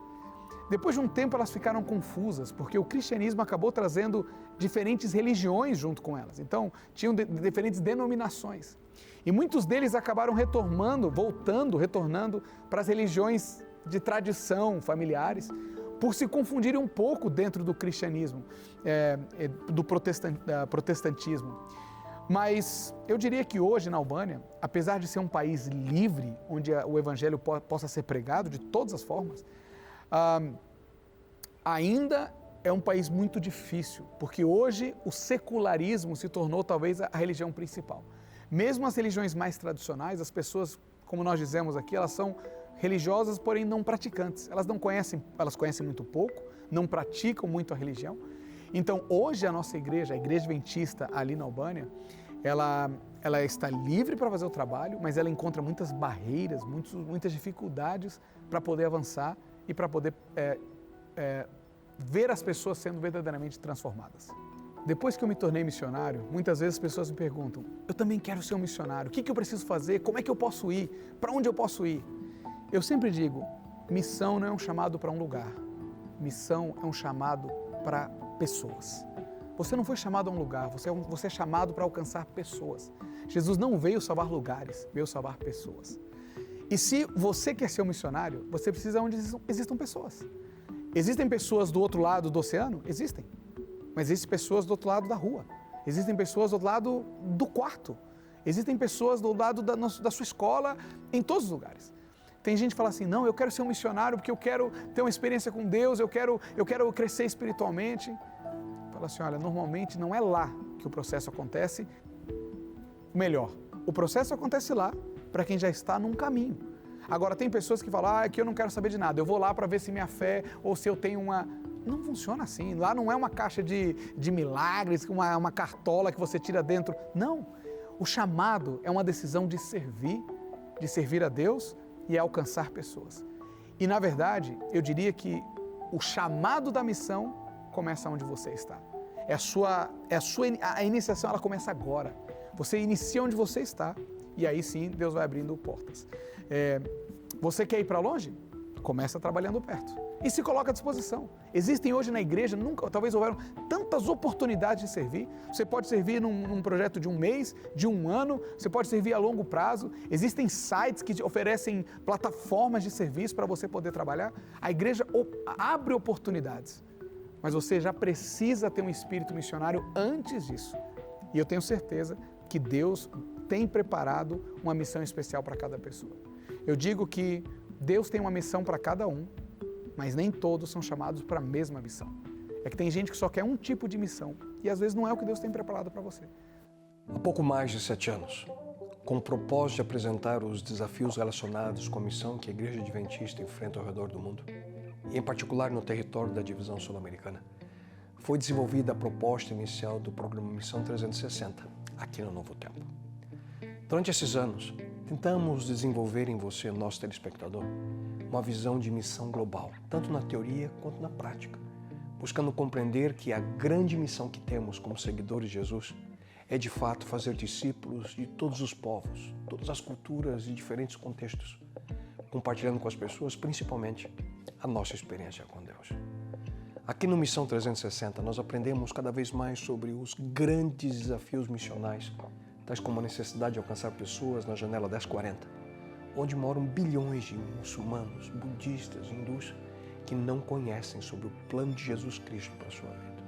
Speaker 3: depois de um tempo elas ficaram confusas, porque o cristianismo acabou trazendo diferentes religiões junto com elas. Então, tinham diferentes denominações. E muitos deles acabaram retornando para as religiões de tradição familiares, por se confundirem um pouco dentro do cristianismo, do protestantismo. Mas eu diria que hoje na Albânia, apesar de ser um país livre, onde o evangelho possa ser pregado de todas as formas, ainda é um país muito difícil, porque hoje o secularismo se tornou talvez a religião principal. Mesmo as religiões mais tradicionais, as pessoas, como nós dizemos aqui, elas são religiosas, porém não praticantes. Elas conhecem muito pouco, não praticam muito a religião. Então, hoje a nossa igreja, a Igreja Adventista ali na Albânia, ela está livre para fazer o trabalho, mas ela encontra muitas barreiras, muitas dificuldades para poder avançar e para poder ver as pessoas sendo verdadeiramente transformadas. Depois que eu me tornei missionário, muitas vezes as pessoas me perguntam: eu também quero ser um missionário, o que eu preciso fazer, como é que eu posso ir, para onde eu posso ir? Eu sempre digo, missão não é um chamado para um lugar, missão é um chamado para pessoas. Você não foi chamado a um lugar, você é chamado para alcançar pessoas. Jesus não veio salvar lugares, veio salvar pessoas. E se você quer ser um missionário, você precisa onde existam pessoas. Existem pessoas do outro lado do oceano? Existem. Mas existem pessoas do outro lado da rua. Existem pessoas do outro lado do quarto. Existem pessoas do lado da sua escola, em todos os lugares. Tem gente que fala assim: não, eu quero ser um missionário porque eu quero ter uma experiência com Deus, eu quero crescer espiritualmente. Fala assim: olha, normalmente não é lá que o processo acontece. Melhor, o processo acontece lá para quem já está num caminho. Agora, tem pessoas que falam, que eu não quero saber de nada, eu vou lá para ver se minha fé ou se eu tenho uma... Não funciona assim. Lá não é uma caixa de milagres, uma cartola que você tira dentro. Não. O chamado é uma decisão de servir a Deus e alcançar pessoas. E, na verdade, eu diria que o chamado da missão começa onde você está. A iniciação ela começa agora. Você inicia onde você está e aí sim Deus vai abrindo portas. Você quer ir para longe? Começa trabalhando perto. E se coloca à disposição. Existem hoje na igreja, talvez houveram tantas oportunidades de servir. Você pode servir num projeto de 1 mês, de 1 ano, você pode servir a longo prazo. Existem sites que oferecem plataformas de serviço para você poder trabalhar. A igreja abre oportunidades, mas você já precisa ter um espírito missionário antes disso. E eu tenho certeza que Deus tem preparado uma missão especial para cada pessoa. Eu digo que Deus tem uma missão para cada um, mas nem todos são chamados para a mesma missão. É que tem gente que só quer um tipo de missão e às vezes não é o que Deus tem preparado para você.
Speaker 4: Há pouco mais de 7 anos, com o propósito de apresentar os desafios relacionados com a missão que a Igreja Adventista enfrenta ao redor do mundo, e em particular no território da divisão sul-americana, foi desenvolvida a proposta inicial do programa Missão 360, aqui no Novo Tempo. Durante esses anos, tentamos desenvolver em você, nosso telespectador, uma visão de missão global, tanto na teoria quanto na prática, buscando compreender que a grande missão que temos como seguidores de Jesus é de fato fazer discípulos de todos os povos, todas as culturas e diferentes contextos, compartilhando com as pessoas, principalmente, a nossa experiência com Deus. Aqui no Missão 360, nós aprendemos cada vez mais sobre os grandes desafios missionais, tais como a necessidade de alcançar pessoas na janela 1040, onde moram bilhões de muçulmanos, budistas, hindus, que não conhecem sobre o plano de Jesus Cristo para a sua vida.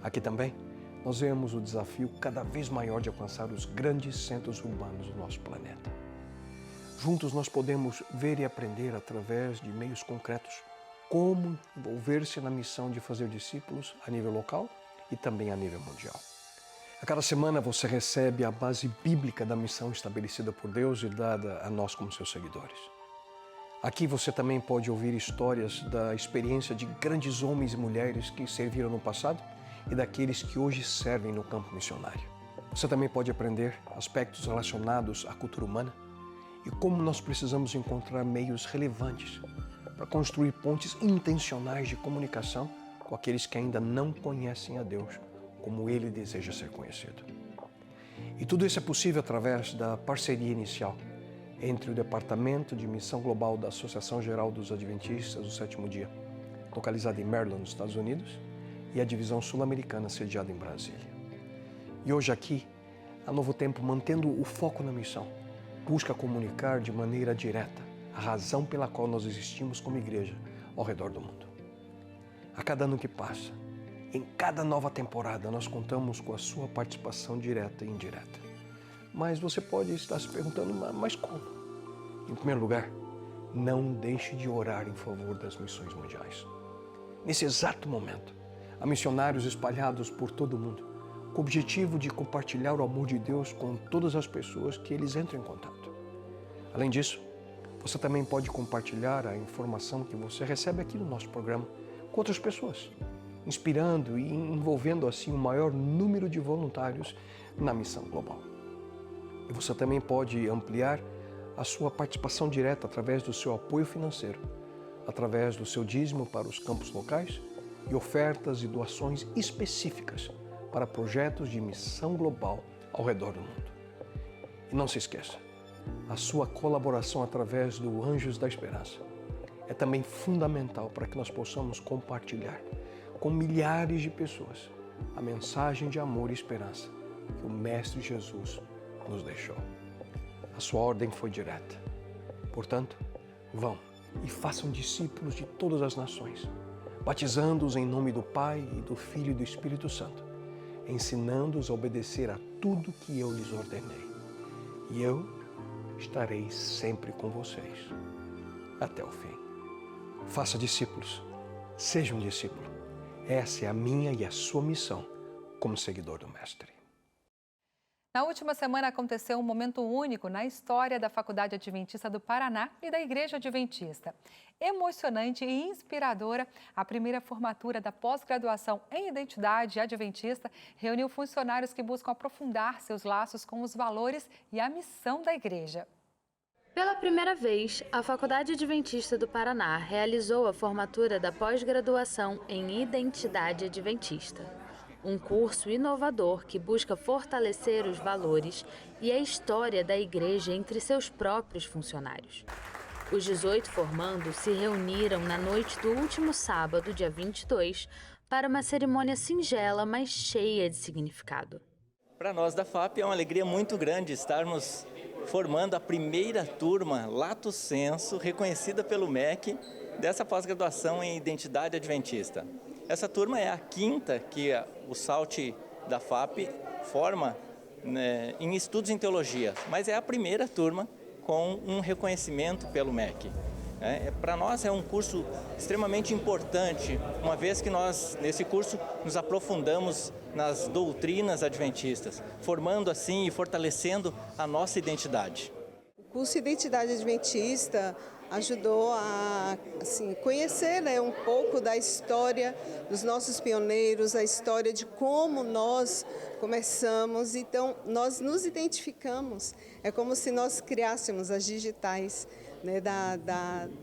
Speaker 4: Aqui também, nós vemos o desafio cada vez maior de alcançar os grandes centros urbanos do nosso planeta. Juntos nós podemos ver e aprender através de meios concretos como envolver-se na missão de fazer discípulos a nível local e também a nível mundial. A cada semana você recebe a base bíblica da missão estabelecida por Deus e dada a nós como seus seguidores. Aqui você também pode ouvir histórias da experiência de grandes homens e mulheres que serviram no passado e daqueles que hoje servem no campo missionário. Você também pode aprender aspectos relacionados à cultura humana e como nós precisamos encontrar meios relevantes para construir pontes intencionais de comunicação com aqueles que ainda não conhecem a Deus como Ele deseja ser conhecido. E tudo isso é possível através da parceria inicial entre o Departamento de Missão Global da Associação Geral dos Adventistas do Sétimo Dia, localizada em Maryland, nos Estados Unidos, e a Divisão Sul-Americana, sediada em Brasília. E hoje aqui, a Novo Tempo, mantendo o foco na missão, busca comunicar de maneira direta a razão pela qual nós existimos como igreja ao redor do mundo. A cada ano que passa, em cada nova temporada, nós contamos com a sua participação direta e indireta. Mas você pode estar se perguntando, mas como? Em primeiro lugar, não deixe de orar em favor das missões mundiais. Nesse exato momento, há missionários espalhados por todo o mundo, com o objetivo de compartilhar o amor de Deus com todas as pessoas que eles entram em contato. Além disso, você também pode compartilhar a informação que você recebe aqui no nosso programa com outras pessoas, inspirando e envolvendo assim o maior número de voluntários na missão global. E você também pode ampliar a sua participação direta através do seu apoio financeiro, através do seu dízimo para os campos locais e ofertas e doações específicas para projetos de missão global ao redor do mundo. E não se esqueça, a sua colaboração através do Anjos da Esperança é também fundamental para que nós possamos compartilhar com milhares de pessoas a mensagem de amor e esperança que o Mestre Jesus nos deixou. A sua ordem foi direta. Portanto, vão e façam discípulos de todas as nações, batizando-os em nome do Pai e do Filho e do Espírito Santo, ensinando-os a obedecer a tudo que eu lhes ordenei. E eu estarei sempre com vocês até o fim. Faça discípulos, seja um discípulo. Essa é a minha e a sua missão como seguidor do Mestre.
Speaker 1: Na última semana aconteceu um momento único na história da Faculdade Adventista do Paraná e da Igreja Adventista. Emocionante e inspiradora, a primeira formatura da pós-graduação em Identidade Adventista reuniu funcionários que buscam aprofundar seus laços com os valores e a missão da Igreja.
Speaker 7: Pela primeira vez, a Faculdade Adventista do Paraná realizou a formatura da pós-graduação em Identidade Adventista. Um curso inovador que busca fortalecer os valores e a história da Igreja entre seus próprios funcionários. Os 18 formandos se reuniram na noite do último sábado, dia 22, para uma cerimônia singela, mas cheia de significado.
Speaker 8: Para nós da FAP é uma alegria muito grande estarmos formando a primeira turma, lato sensu, reconhecida pelo MEC, dessa pós-graduação em Identidade Adventista. Essa turma é a quinta que o SALT da FAP forma, né, em estudos em teologia, mas é a primeira turma com um reconhecimento pelo MEC. Para nós é um curso extremamente importante, uma vez que nós, nesse curso, nos aprofundamos nas doutrinas adventistas, formando assim e fortalecendo a nossa identidade.
Speaker 10: O curso Identidade Adventista ajudou a conhecer, um pouco da história dos nossos pioneiros, a história de como nós começamos. Então, nós nos identificamos. É como se nós criássemos as digitais,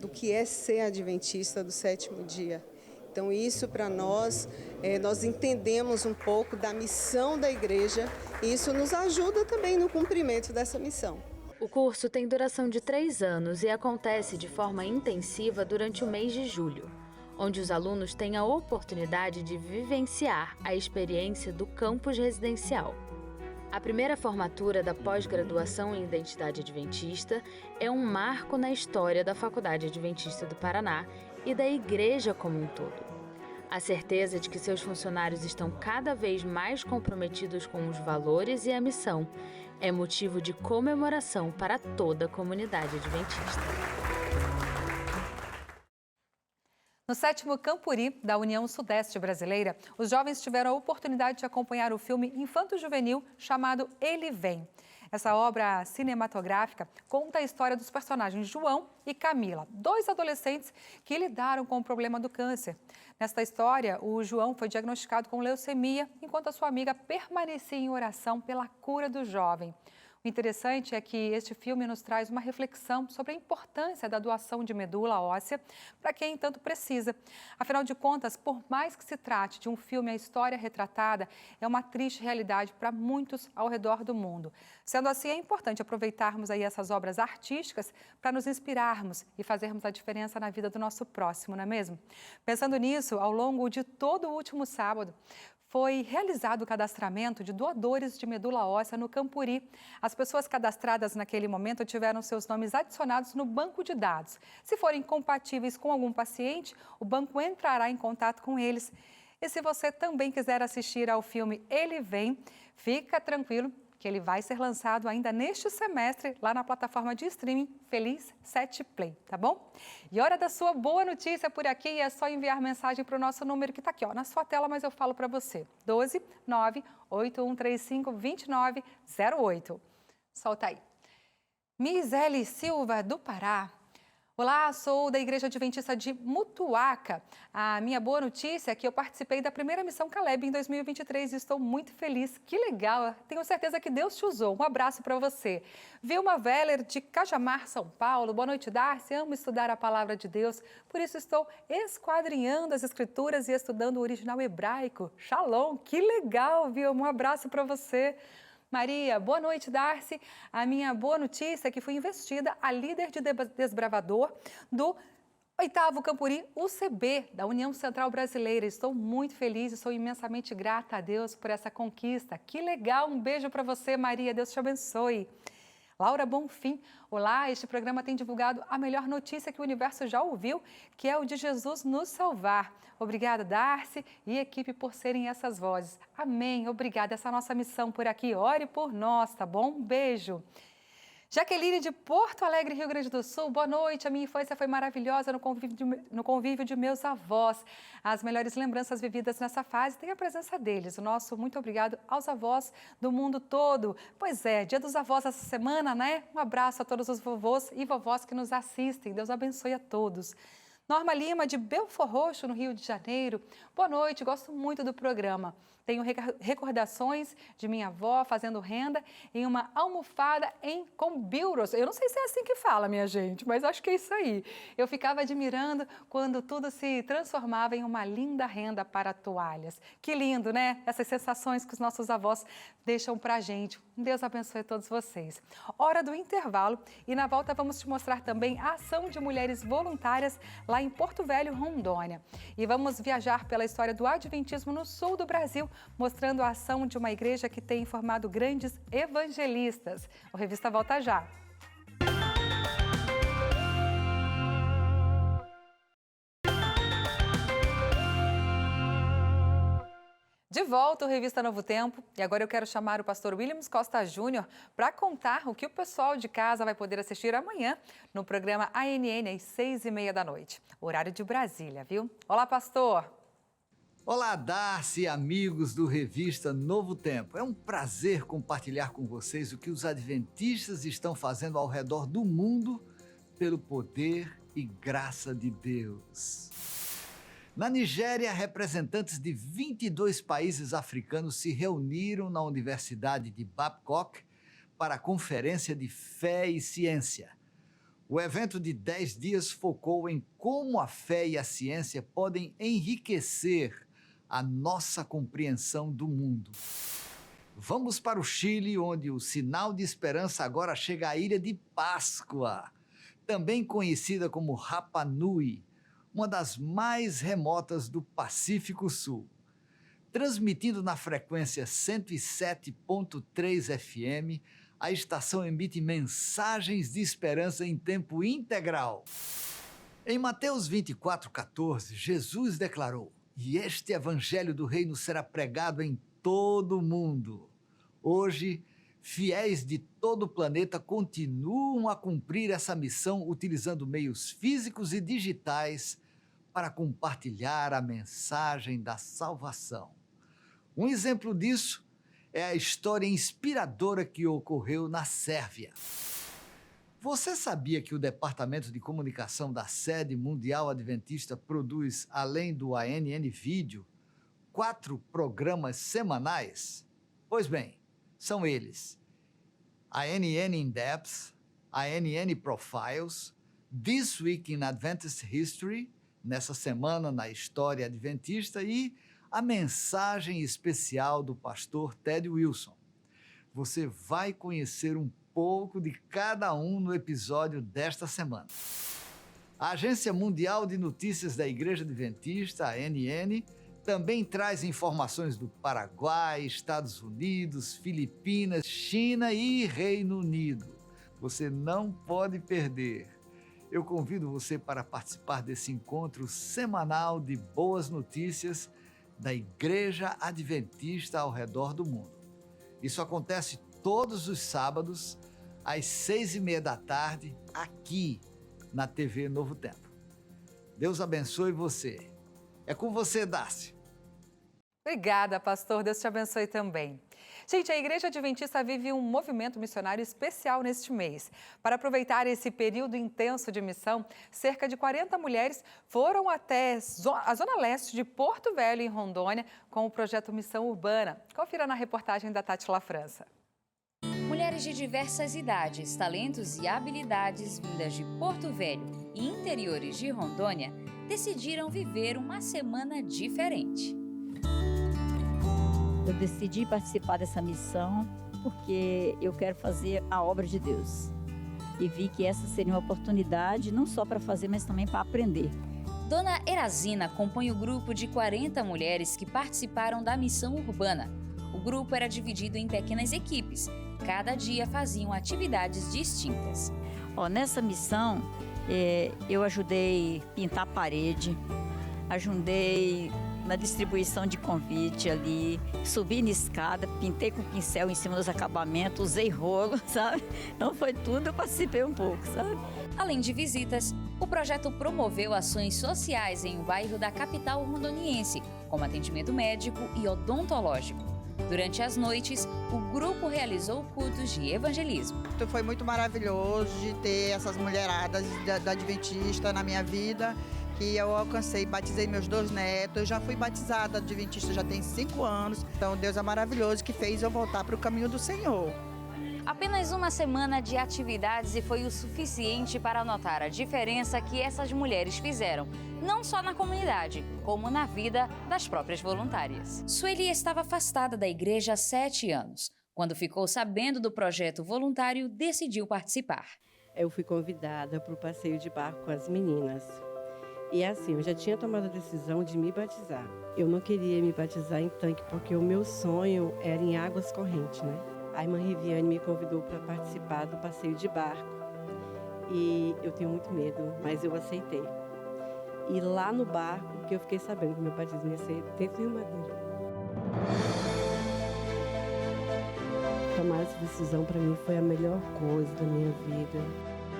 Speaker 10: do que é ser adventista do sétimo dia. Então, isso para nós, nós entendemos um pouco da missão da igreja e isso nos ajuda também no cumprimento dessa missão.
Speaker 7: O curso tem duração de 3 anos e acontece de forma intensiva durante o mês de julho, onde os alunos têm a oportunidade de vivenciar a experiência do campus residencial. A primeira formatura da pós-graduação em Identidade Adventista é um marco na história da Faculdade Adventista do Paraná e da Igreja como um todo. A certeza de que seus funcionários estão cada vez mais comprometidos com os valores e a missão é motivo de comemoração para toda a comunidade adventista.
Speaker 1: No 7º Campuri da União Sudeste Brasileira, os jovens tiveram a oportunidade de acompanhar o filme infanto-juvenil chamado Ele Vem. Essa obra cinematográfica conta a história dos personagens João e Camila, 2 adolescentes que lidaram com o problema do câncer. Nesta história, o João foi diagnosticado com leucemia, enquanto a sua amiga permanecia em oração pela cura do jovem. O interessante é que este filme nos traz uma reflexão sobre a importância da doação de medula óssea para quem tanto precisa. Afinal de contas, por mais que se trate de um filme, a história retratada é uma triste realidade para muitos ao redor do mundo. Sendo assim, é importante aproveitarmos aí essas obras artísticas para nos inspirarmos e fazermos a diferença na vida do nosso próximo, não é mesmo? Pensando nisso, ao longo de todo o último sábado, foi realizado o cadastramento de doadores de medula óssea no Campuri. As pessoas cadastradas naquele momento tiveram seus nomes adicionados no banco de dados. Se forem compatíveis com algum paciente, o banco entrará em contato com eles. E se você também quiser assistir ao filme Ele Vem, fica tranquilo que ele vai ser lançado ainda neste semestre lá na plataforma de streaming Feliz 7 Play, tá bom? E hora da sua boa notícia por aqui, é só enviar mensagem para o nosso número que está aqui, na sua tela, mas eu falo para você, 12 98135 2908. Solta aí. Misele Silva, do Pará. Olá, sou da Igreja Adventista de Mutuaca. A minha boa notícia é que eu participei da primeira Missão Caleb em 2023 e estou muito feliz. Que legal! Tenho certeza que Deus te usou. Um abraço para você. Vilma Veller, de Cajamar, São Paulo. Boa noite, Darcy. Amo estudar a Palavra de Deus, por isso estou esquadrinhando as Escrituras e estudando o original hebraico. Shalom! Que legal, Vilma! Um abraço para você. Maria, boa noite, Darcy. A minha boa notícia é que fui investida a líder de desbravador do 8º Campuri UCB, da União Central Brasileira. Estou muito feliz e sou imensamente grata a Deus por essa conquista. Que legal! Um beijo para você, Maria. Deus te abençoe. Laura Bonfim, olá, este programa tem divulgado a melhor notícia que o universo já ouviu, que é o de Jesus nos salvar. Obrigada, Darcy e equipe, por serem essas vozes. Amém, obrigada, essa é a nossa missão por aqui. Ore por nós, tá bom? Um beijo. Jaqueline de Porto Alegre, Rio Grande do Sul. Boa noite. A minha infância foi maravilhosa no convívio de meus avós. As melhores lembranças vividas nessa fase têm a presença deles. O nosso muito obrigado aos avós do mundo todo. Pois é, Dia dos Avós essa semana, né? Um abraço a todos os vovôs e vovós que nos assistem. Deus abençoe a todos. Norma Lima, de Belford Roxo, no Rio de Janeiro. Boa noite, gosto muito do programa. Tenho recordações de minha avó fazendo renda em uma almofada com bilros. Eu não sei se é assim que fala, minha gente, mas acho que é isso aí. Eu ficava admirando quando tudo se transformava em uma linda renda para toalhas. Que lindo, né? Essas sensações que os nossos avós deixam pra gente. Deus abençoe a todos vocês. Hora do intervalo e na volta vamos te mostrar também a ação de mulheres voluntárias lá em Porto Velho, Rondônia. E vamos viajar pela história do Adventismo no sul do Brasil, mostrando a ação de uma igreja que tem formado grandes evangelistas. O Revista volta já. De volta, o Revista Novo Tempo. E agora eu quero chamar o pastor Williams Costa Júnior para contar o que o pessoal de casa vai poder assistir amanhã no programa ANN às 6h30 da noite. Horário de Brasília, viu? Olá, pastor!
Speaker 11: Olá, Darcy, amigos do Revista Novo Tempo. É um prazer compartilhar com vocês o que os adventistas estão fazendo ao redor do mundo pelo poder e graça de Deus. Na Nigéria, representantes de 22 países africanos se reuniram na Universidade de Babcock para a Conferência de Fé e Ciência. O evento de 10 dias focou em como a fé e a ciência podem enriquecer a nossa compreensão do mundo. Vamos para o Chile, onde o sinal de esperança agora chega à Ilha de Páscoa, também conhecida como Rapa Nui, uma das mais remotas do Pacífico Sul. Transmitindo na frequência 107.3 FM, a estação emite mensagens de esperança em tempo integral. Em Mateus 24:14, Jesus declarou: "E este evangelho do reino será pregado em todo o mundo." Hoje, fiéis de todo o planeta continuam a cumprir essa missão utilizando meios físicos e digitais para compartilhar a mensagem da salvação. Um exemplo disso é a história inspiradora que ocorreu na Sérvia. Você sabia que o Departamento de Comunicação da Sede Mundial Adventista produz, além do ANN Vídeo, 4 programas semanais? Pois bem, são eles: ANN In-Depth, ANN Profiles, This Week in Adventist History, nessa semana na História Adventista, e a mensagem especial do pastor Ted Wilson. Você vai conhecer um pouco de cada um no episódio desta semana. A Agência Mundial de Notícias da Igreja Adventista, a ANN, também traz informações do Paraguai, Estados Unidos, Filipinas, China e Reino Unido. Você não pode perder. Eu convido você para participar desse encontro semanal de boas notícias da Igreja Adventista ao redor do mundo. Isso acontece todos os sábados, às 6h30 da tarde, aqui na TV Novo Tempo. Deus abençoe você. É com você, Darcy.
Speaker 1: Obrigada, pastor. Deus te abençoe também. Gente, a Igreja Adventista vive um movimento missionário especial neste mês. Para aproveitar esse período intenso de missão, cerca de 40 mulheres foram até a Zona Leste de Porto Velho, em Rondônia, com o projeto Missão Urbana. Confira na reportagem da Tátila França.
Speaker 12: Mulheres de diversas idades, talentos e habilidades vindas de Porto Velho e interiores de Rondônia decidiram viver uma semana diferente.
Speaker 13: Eu decidi participar dessa missão porque eu quero fazer a obra de Deus. E vi que essa seria uma oportunidade não só para fazer, mas também para aprender.
Speaker 12: Dona Erazina compõe o grupo de 40 mulheres que participaram da missão urbana. O grupo era dividido em pequenas equipes. Cada dia faziam atividades distintas.
Speaker 13: Nessa missão, eu ajudei a pintar a parede, ajudei na distribuição de convite ali, subi na escada, pintei com pincel em cima dos acabamentos, usei rolo, sabe? Então foi tudo, eu participei um pouco, sabe?
Speaker 12: Além de visitas, o projeto promoveu ações sociais em um bairro da capital rondoniense, como atendimento médico e odontológico. Durante as noites, o grupo realizou cultos de evangelismo.
Speaker 5: Foi muito maravilhoso de ter essas mulheradas da Adventista na minha vida, que eu alcancei, batizei meus 2 netos, eu já fui batizada Adventista já tem 5 anos, então Deus é maravilhoso que fez eu voltar para o caminho do Senhor.
Speaker 12: Apenas uma semana de atividades e foi o suficiente para notar a diferença que essas mulheres fizeram, não só na comunidade, como na vida das próprias voluntárias. Sueli estava afastada da igreja há 7 anos. Quando ficou sabendo do projeto voluntário, decidiu participar.
Speaker 14: Eu fui convidada para o passeio de barco com as meninas. E assim, eu já tinha tomado a decisão de me batizar. Eu não queria me batizar em tanque, porque o meu sonho era em águas correntes, né? A irmã Riviane me convidou para participar do passeio de barco. E eu tenho muito medo, mas eu aceitei. E lá no barco, que eu fiquei sabendo que meu batismo ia ser dentro de uma madeira. Tomar essa decisão para mim foi a melhor coisa da minha vida.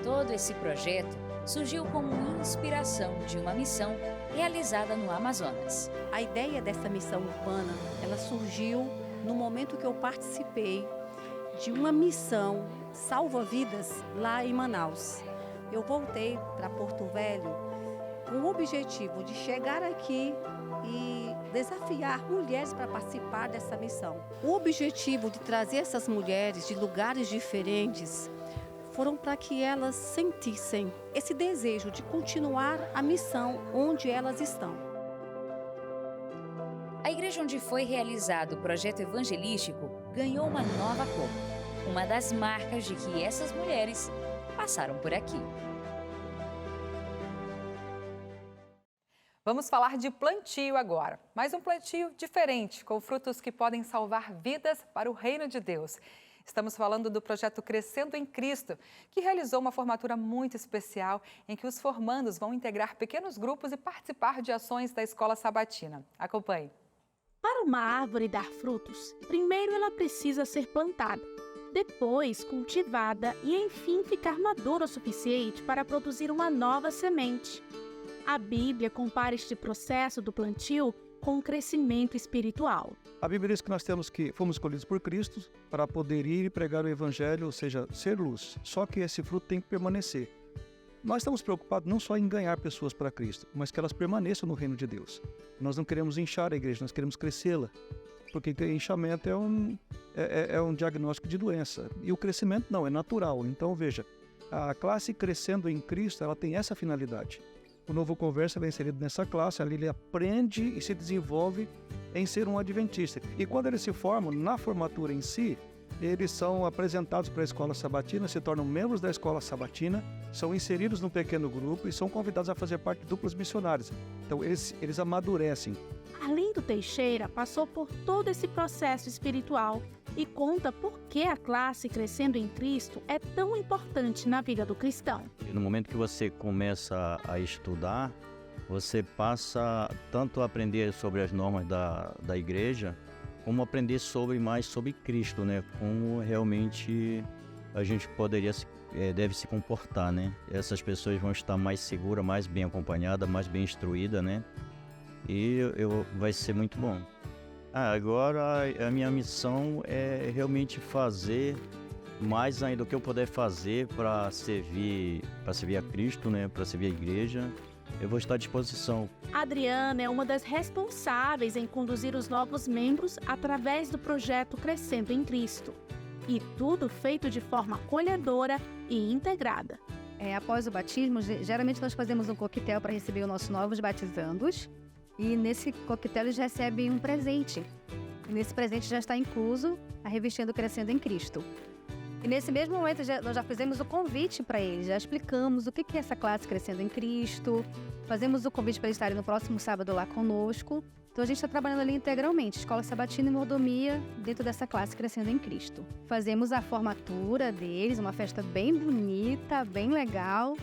Speaker 12: Todo esse projeto surgiu como inspiração de uma missão realizada no Amazonas.
Speaker 15: A ideia dessa missão urbana, ela surgiu no momento que eu participei de uma missão salva-vidas lá em Manaus. Eu voltei para Porto Velho com o objetivo de chegar aqui e desafiar mulheres para participar dessa missão. O objetivo de trazer essas mulheres de lugares diferentes foram para que elas sentissem esse desejo de continuar a missão onde elas estão.
Speaker 12: A igreja onde foi realizado o projeto evangelístico ganhou uma nova cor, uma das marcas de que essas mulheres passaram por aqui.
Speaker 16: Vamos falar de plantio agora, mas um plantio diferente, com frutos que podem salvar vidas para o reino de Deus. Estamos falando do projeto Crescendo em Cristo, que realizou uma formatura muito especial em que os formandos vão integrar pequenos grupos e participar de ações da Escola Sabatina. Acompanhe.
Speaker 17: Para uma árvore dar frutos, primeiro ela precisa ser plantada, depois cultivada e, enfim, ficar madura o suficiente para produzir uma nova semente. A Bíblia compara este processo do plantio com o crescimento espiritual.
Speaker 18: A Bíblia diz que nós fomos escolhidos por Cristo para poder ir e pregar o Evangelho, ou seja, ser luz. Só que esse fruto tem que permanecer. Nós estamos preocupados não só em ganhar pessoas para Cristo, mas que elas permaneçam no reino de Deus. Nós não queremos inchar a igreja, nós queremos crescê-la. Porque inchamento é um diagnóstico de doença. E o crescimento não, é natural. Então, veja, a classe Crescendo em Cristo, ela tem essa finalidade. O novo converso é inserido nessa classe, ali ele aprende e se desenvolve em ser um adventista. E quando eles se formam, na formatura em si, eles são apresentados para a Escola Sabatina, se tornam membros da Escola Sabatina, são inseridos num pequeno grupo e são convidados a fazer parte de duplas missionárias. Então, eles amadurecem.
Speaker 17: Arlindo Teixeira passou por todo esse processo espiritual e conta por que a classe Crescendo em Cristo é tão importante na vida do cristão.
Speaker 19: No momento que você começa a estudar, você passa tanto a aprender sobre as normas da igreja, como aprender mais sobre Cristo, né? Como realmente a gente deve se comportar, né? Essas pessoas vão estar mais seguras, mais bem acompanhadas, mais bem instruídas, né? E vai ser muito bom. Agora a minha missão é realmente fazer mais ainda do que eu puder fazer para servir a Cristo, né? Para servir a igreja. Eu vou estar à disposição.
Speaker 17: Adriana é uma das responsáveis em conduzir os novos membros através do projeto Crescendo em Cristo. E tudo feito de forma acolhedora e integrada.
Speaker 20: Após o batismo, geralmente nós fazemos um coquetel para receber os nossos novos batizandos. E nesse coquetel eles recebem um presente. E nesse presente já está incluso a revistinha do Crescendo em Cristo. E nesse mesmo momento nós já fizemos o convite para eles, já explicamos o que é essa classe Crescendo em Cristo, fazemos o convite para eles estarem no próximo sábado lá conosco. Então a gente está trabalhando ali integralmente, Escola Sabatina e Mordomia, dentro dessa classe Crescendo em Cristo. Fazemos a formatura deles, uma festa bem bonita, bem legal.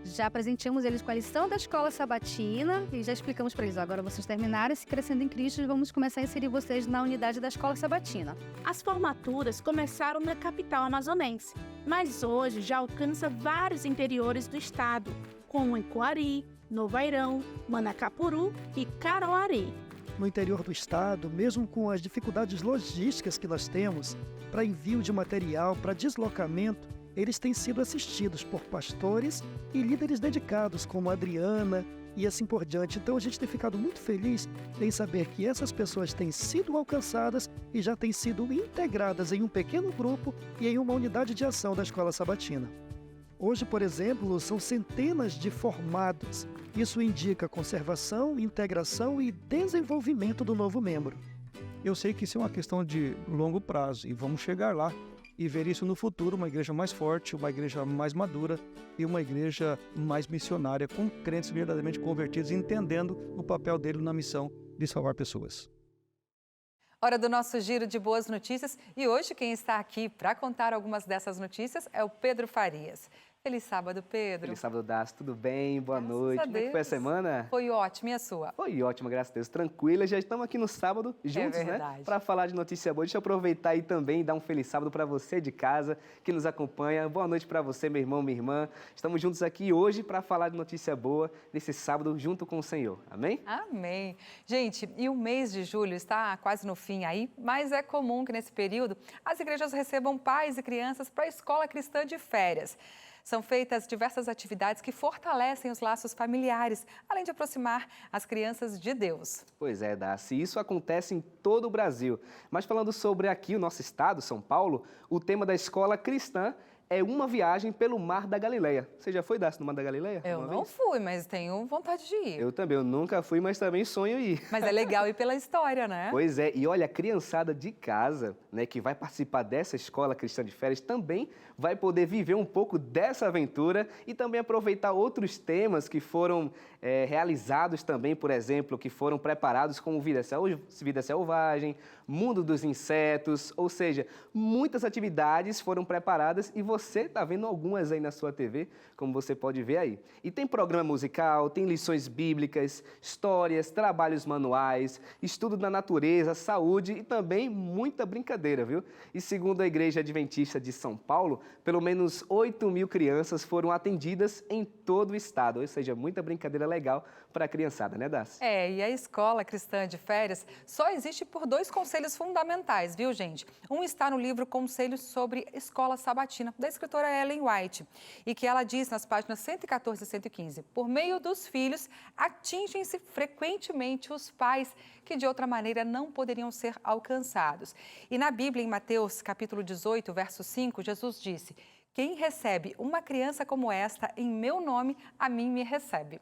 Speaker 20: Já presenteamos eles com a lição da escola sabatina e já explicamos para eles, agora vocês terminaram esse Crescendo em Cristo, vamos começar a inserir vocês na unidade da escola sabatina.
Speaker 17: As formaturas começaram na capital amazonense, mas hoje já alcança vários interiores do estado, como em Coari, Novo Airão, Manacapuru e Caruaru.
Speaker 18: No interior do estado, mesmo com as dificuldades logísticas que nós temos para envio de material, para deslocamento, eles têm sido assistidos por pastores e líderes dedicados, como a Adriana e assim por diante. Então a gente tem ficado muito feliz em saber que essas pessoas têm sido alcançadas e já têm sido integradas em um pequeno grupo e em uma unidade de ação da Escola Sabatina. Hoje, por exemplo, são centenas de formados. Isso indica conservação, integração e desenvolvimento do novo membro.
Speaker 6: Eu sei que isso é uma questão de longo prazo e vamos chegar lá e ver isso no futuro, uma igreja mais forte, uma igreja mais madura e uma igreja mais missionária, com crentes verdadeiramente convertidos, entendendo o papel dele na missão de salvar pessoas.
Speaker 16: Hora do nosso giro de boas notícias e hoje quem está aqui para contar algumas dessas notícias é o Pedro Farias. Feliz sábado, Pedro.
Speaker 9: Feliz sábado, Dácio. Tudo bem? Boa noite. Como é que foi a semana?
Speaker 16: Foi ótimo. E a sua?
Speaker 9: Foi ótima, graças a Deus. Tranquila. Já estamos aqui no sábado juntos, né? Para falar de notícia boa. Deixa eu aproveitar aí também e dar um feliz sábado para você de casa que nos acompanha. Boa noite para você, meu irmão, minha irmã. Estamos juntos aqui hoje para falar de notícia boa nesse sábado junto com o Senhor. Amém?
Speaker 16: Amém. Gente, e o mês de julho está quase no fim aí, mas é comum que nesse período as igrejas recebam pais e crianças para a escola cristã de férias. São feitas diversas atividades que fortalecem os laços familiares, além de aproximar as crianças de Deus.
Speaker 9: Pois é, Darcy, isso acontece em todo o Brasil. Mas falando sobre aqui o nosso estado, São Paulo, o tema da escola cristã é uma viagem pelo Mar da Galileia. Você já foi, Darcy, no Mar da Galileia?
Speaker 16: Eu não fui, mas tenho vontade de ir.
Speaker 9: Eu também, eu nunca fui, mas também sonho ir.
Speaker 16: Mas é legal ir pela história, né?
Speaker 9: Pois é, e olha, a criançada de casa, né, que vai participar dessa escola cristã de férias, também vai poder viver um pouco dessa aventura e também aproveitar outros temas que foram realizados também, por exemplo, que foram preparados como Vida Selvagem, Mundo dos Insetos, ou seja, muitas atividades foram preparadas e você está vendo algumas aí na sua TV, como você pode ver aí. E tem programa musical, tem lições bíblicas, histórias, trabalhos manuais, estudo da natureza, saúde e também muita brincadeira, viu? E segundo a Igreja Adventista de São Paulo, pelo menos 8.000 crianças foram atendidas em todo o estado, ou seja, muita brincadeira legal para a criançada, né, Darcy?
Speaker 16: E a escola cristã de férias só existe por 2 conselhos fundamentais, viu, gente? Um está no livro Conselhos sobre Escola Sabatina, da escritora Ellen White, e que ela diz nas páginas 114 e 115, por meio dos filhos, atingem-se frequentemente os pais que de outra maneira não poderiam ser alcançados. E na Bíblia, em Mateus capítulo 18, verso 5, Jesus disse: quem recebe uma criança como esta em meu nome, a mim me recebe.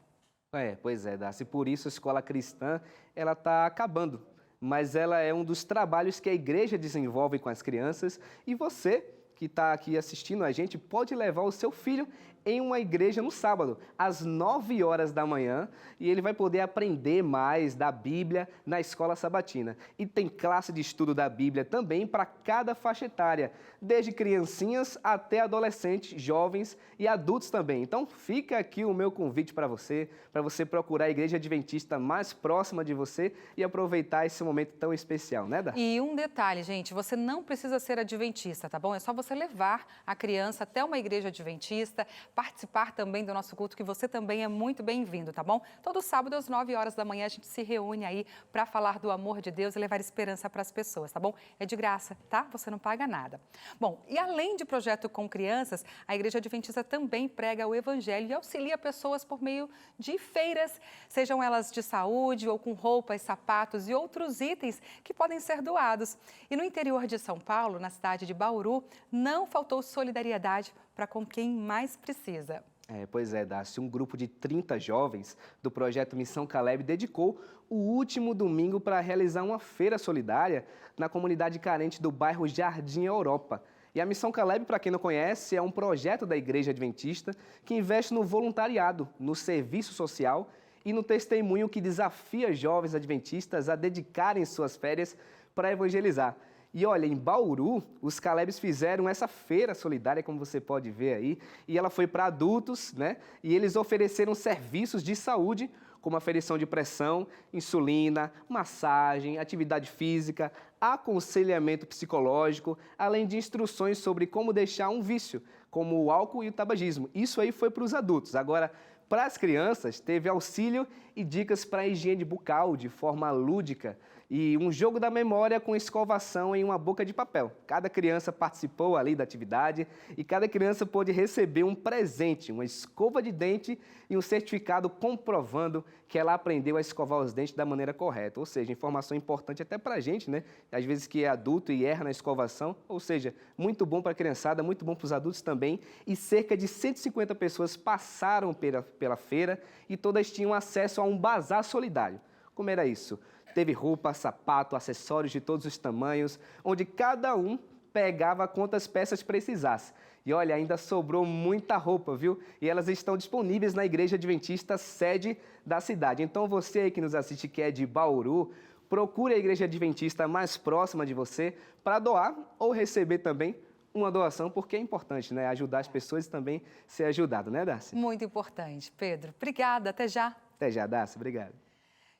Speaker 9: Pois é, Darcy, por isso a escola cristã, ela está acabando, mas ela é um dos trabalhos que a igreja desenvolve com as crianças e você que está aqui assistindo a gente pode levar o seu filho em uma igreja no sábado, às 9 horas da manhã, e ele vai poder aprender mais da Bíblia na escola sabatina. E tem classe de estudo da Bíblia também para cada faixa etária, desde criancinhas até adolescentes, jovens e adultos também. Então fica aqui o meu convite para você procurar a igreja adventista mais próxima de você e aproveitar esse momento tão especial, né, Dá?
Speaker 16: E um detalhe, gente, você não precisa ser adventista, tá bom? É só você levar a criança até uma igreja adventista, participar também do nosso culto, que você também é muito bem-vindo, tá bom? Todo sábado, às 9 horas da manhã, a gente se reúne aí para falar do amor de Deus e levar esperança para as pessoas, tá bom? É de graça, tá? Você não paga nada. Bom, e além de projeto com crianças, a Igreja Adventista também prega o Evangelho e auxilia pessoas por meio de feiras, sejam elas de saúde ou com roupas, sapatos e outros itens que podem ser doados. E no interior de São Paulo, na cidade de Bauru, não faltou solidariedade para com quem mais precisa.
Speaker 9: Pois é, Darcy, um grupo de 30 jovens do projeto Missão Caleb dedicou o último domingo para realizar uma feira solidária na comunidade carente do bairro Jardim Europa. E a Missão Caleb, para quem não conhece, é um projeto da Igreja Adventista que investe no voluntariado, no serviço social e no testemunho que desafia jovens adventistas a dedicarem suas férias para evangelizar. E olha, em Bauru, os Calebs fizeram essa feira solidária, como você pode ver aí, e ela foi para adultos, né? E eles ofereceram serviços de saúde, como aferição de pressão, insulina, massagem, atividade física, aconselhamento psicológico, além de instruções sobre como deixar um vício, como o álcool e o tabagismo. Isso aí foi para os adultos. Agora, para as crianças, teve auxílio e dicas para a higiene bucal de forma lúdica e um jogo da memória com escovação em uma boca de papel. Cada criança participou ali da atividade e cada criança pôde receber um presente, uma escova de dente e um certificado comprovando que ela aprendeu a escovar os dentes da maneira correta. Ou seja, informação importante até para a gente, né? Às vezes que é adulto e erra na escovação. Ou seja, muito bom para a criançada, muito bom para os adultos também. E cerca de 150 pessoas passaram pela feira e todas tinham acesso a um bazar solidário. Como era isso? Teve roupa, sapato, acessórios de todos os tamanhos, onde cada um pegava quantas peças precisasse. E olha, ainda sobrou muita roupa, viu? E elas estão disponíveis na Igreja Adventista, sede da cidade. Então você aí que nos assiste, que é de Bauru, procure a Igreja Adventista mais próxima de você para doar ou receber também uma doação, porque é importante, né? Ajudar as pessoas e também ser ajudado, né, Darcy?
Speaker 16: Muito importante. Pedro, obrigada. Até já.
Speaker 9: Até já, Darcy. Obrigado.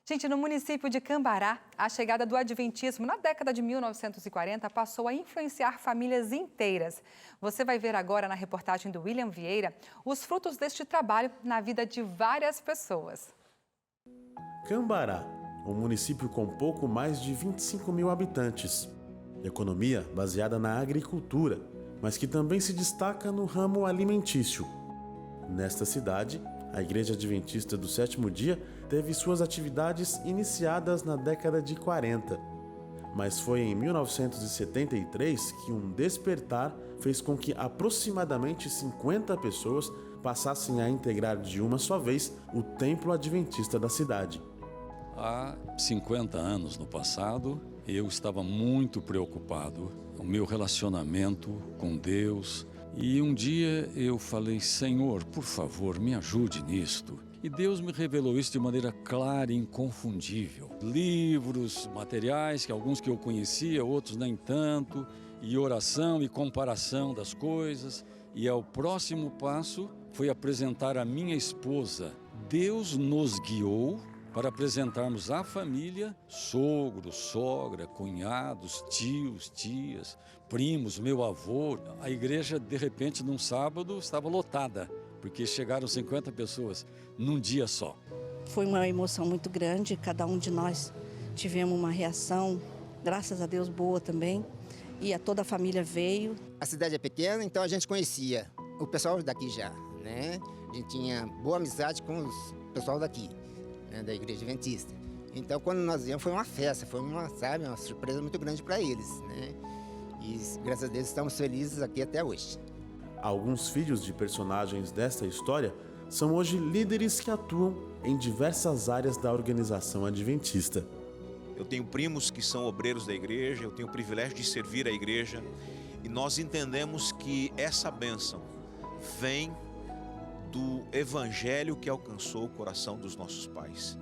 Speaker 16: Gente, no município de Cambará, a chegada do adventismo na década de 1940 passou a influenciar famílias inteiras. Você vai ver agora na reportagem do William Vieira os frutos deste trabalho na vida de várias pessoas.
Speaker 21: Cambará, um município com pouco mais de 25 mil habitantes. Economia baseada na agricultura, mas que também se destaca no ramo alimentício. Nesta cidade, a Igreja Adventista do Sétimo Dia teve suas atividades iniciadas na década de 40. Mas foi em 1973 que um despertar fez com que aproximadamente 50 pessoas passassem a integrar de uma só vez o Templo Adventista da cidade.
Speaker 22: Há 50 anos no passado, eu estava muito preocupado com o meu relacionamento com Deus. E um dia eu falei, Senhor, por favor, me ajude nisto. E Deus me revelou isso de maneira clara e inconfundível. Livros, materiais, que alguns que eu conhecia, outros nem tanto, e oração e comparação das coisas. E ao próximo passo foi apresentar a minha esposa. Deus nos guiou para apresentarmos à família, sogro, sogra, cunhados, tios, tias, primos, meu avô. A igreja, de repente, num sábado, estava lotada, porque chegaram 50 pessoas num dia só.
Speaker 23: Foi uma emoção muito grande, cada um de nós tivemos uma reação, graças a Deus, boa também, e toda a família veio.
Speaker 24: A cidade é pequena, então a gente conhecia o pessoal daqui já, né? A gente tinha boa amizade com o pessoal daqui, né, da Igreja Adventista. Então, quando nós viemos, foi uma festa, foi uma surpresa muito grande para eles, né? E, graças a Deus, estamos felizes aqui até hoje.
Speaker 21: Alguns filhos de personagens desta história são hoje líderes que atuam em diversas áreas da organização adventista.
Speaker 25: Eu tenho primos que são obreiros da igreja, eu tenho o privilégio de servir a igreja e nós entendemos que essa bênção vem do evangelho que alcançou o coração dos nossos pais.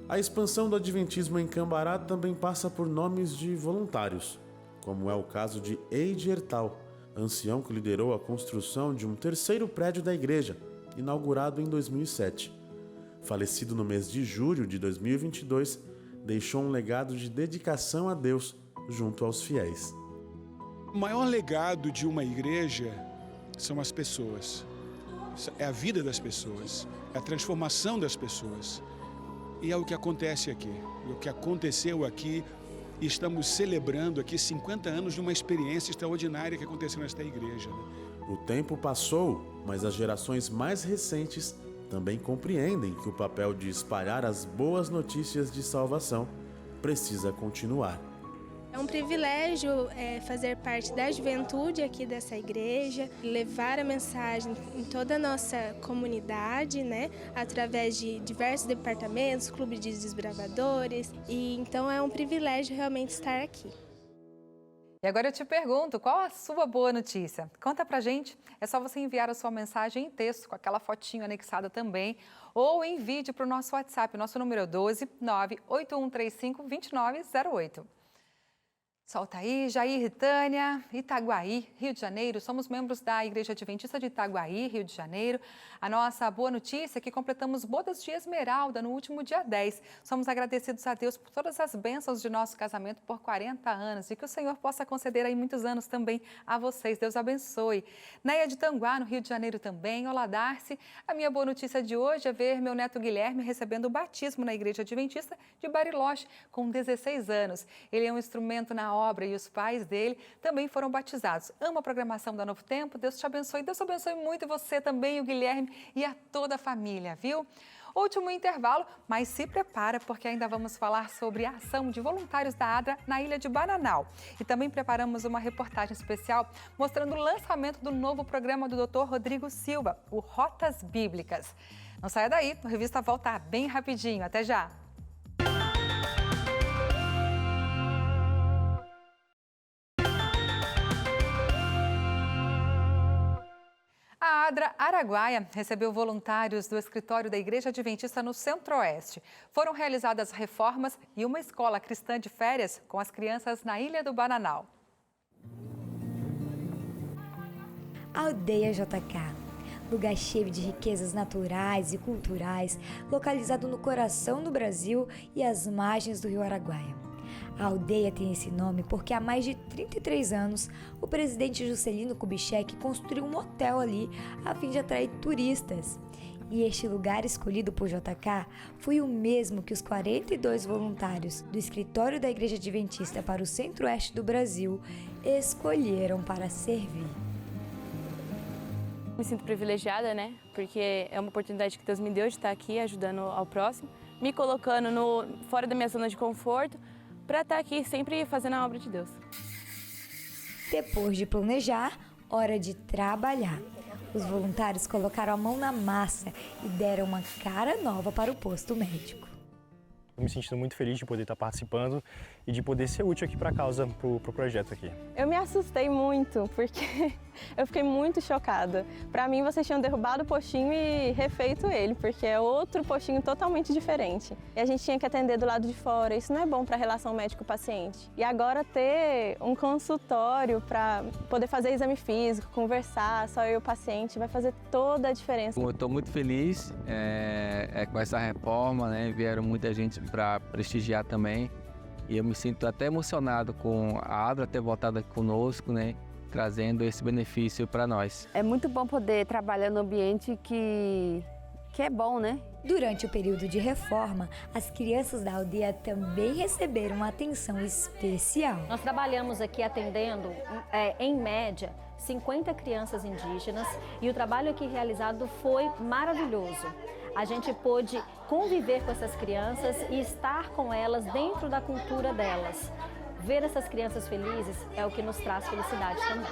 Speaker 21: A expansão do adventismo em Cambará também passa por nomes de voluntários, como é o caso de Eide Hertal, ancião que liderou a construção de um terceiro prédio da igreja, inaugurado em 2007. Falecido no mês de julho de 2022, deixou um legado de dedicação a Deus junto aos fiéis.
Speaker 26: O maior legado de uma igreja são as pessoas. É a vida das pessoas, é a transformação das pessoas. E é o que acontece aqui, o que aconteceu aqui. E estamos celebrando aqui 50 anos de uma experiência extraordinária que aconteceu nesta igreja.
Speaker 21: O tempo passou, mas as gerações mais recentes também compreendem que o papel de espalhar as boas notícias de salvação precisa continuar.
Speaker 27: É um privilégio fazer parte da juventude aqui dessa igreja, levar a mensagem em toda a nossa comunidade, né, através de diversos departamentos, clubes de desbravadores, e então é um privilégio realmente estar aqui.
Speaker 16: E agora eu te pergunto, qual a sua boa notícia? Conta pra gente, é só você enviar a sua mensagem em texto, com aquela fotinho anexada também, ou em vídeo para o nosso WhatsApp, nosso número é 12 98135 2908. Solta aí, Jair e Tânia, Itaguaí, Rio de Janeiro. Somos membros da Igreja Adventista de Itaguaí, Rio de Janeiro. A nossa boa notícia é que completamos bodas de esmeralda no último dia 10. Somos agradecidos a Deus por todas as bênçãos de nosso casamento por 40 anos e que o Senhor possa conceder aí muitos anos também a vocês. Deus abençoe. Neia de Tanguá, no Rio de Janeiro também. Olá, Darcy. A minha boa notícia de hoje é ver meu neto Guilherme recebendo o batismo na Igreja Adventista de Bariloche, com 16 anos. Ele é um instrumento na obra e os pais dele também foram batizados. Amo a programação da Novo Tempo. Deus te abençoe. Deus abençoe muito você também, o Guilherme e a toda a família, viu? Último intervalo, mas se prepara porque ainda vamos falar sobre a ação de voluntários da ADRA na ilha de Bananal. E também preparamos uma reportagem especial mostrando o lançamento do novo programa do Dr. Rodrigo Silva, o Rotas Bíblicas. Não saia daí, a revista volta bem rapidinho. Até já! A ADRA Araguaia recebeu voluntários do escritório da Igreja Adventista no Centro-Oeste. Foram realizadas reformas e uma escola cristã de férias com as crianças na Ilha do Bananal.
Speaker 2: Aldeia JK, lugar cheio de riquezas naturais e culturais, localizado no coração do Brasil e às margens do Rio Araguaia. A aldeia tem esse nome porque há mais de 33 anos o presidente Juscelino Kubitschek construiu um hotel ali a fim de atrair turistas. E este lugar escolhido por JK foi o mesmo que os 42 voluntários do escritório da Igreja Adventista para o Centro-Oeste do Brasil escolheram para servir.
Speaker 3: Me sinto privilegiada, né? Porque é uma oportunidade que Deus me deu de estar aqui ajudando ao próximo, me colocando fora da minha zona de conforto, para estar aqui sempre fazendo a obra de Deus.
Speaker 2: Depois de planejar, hora de trabalhar. Os voluntários colocaram a mão na massa e deram uma cara nova para o posto médico.
Speaker 4: Estou me sentindo muito feliz de poder estar participando e de poder ser útil aqui para a causa, para o projeto aqui.
Speaker 3: Eu me assustei muito, porque eu fiquei muito chocada. Para mim, vocês tinham derrubado o postinho e refeito ele, porque é outro postinho totalmente diferente. E a gente tinha que atender do lado de fora, isso não é bom para a relação médico-paciente. E agora ter um consultório para poder fazer exame físico, conversar, só eu e o paciente, vai fazer toda a diferença.
Speaker 7: Eu estou muito feliz com essa reforma, né? Vieram muita gente para prestigiar também. E eu me sinto até emocionado com a ADRA ter voltado aqui conosco, né? Trazendo esse benefício para nós.
Speaker 8: É muito bom poder trabalhar no ambiente que é bom, né?
Speaker 2: Durante o período de reforma, as crianças da aldeia também receberam uma atenção especial.
Speaker 10: Nós trabalhamos aqui atendendo, em média, 50 crianças indígenas e o trabalho aqui realizado foi maravilhoso. A gente pôde conviver com essas crianças e estar com elas dentro da cultura delas. Ver essas crianças felizes é o que nos traz felicidade também.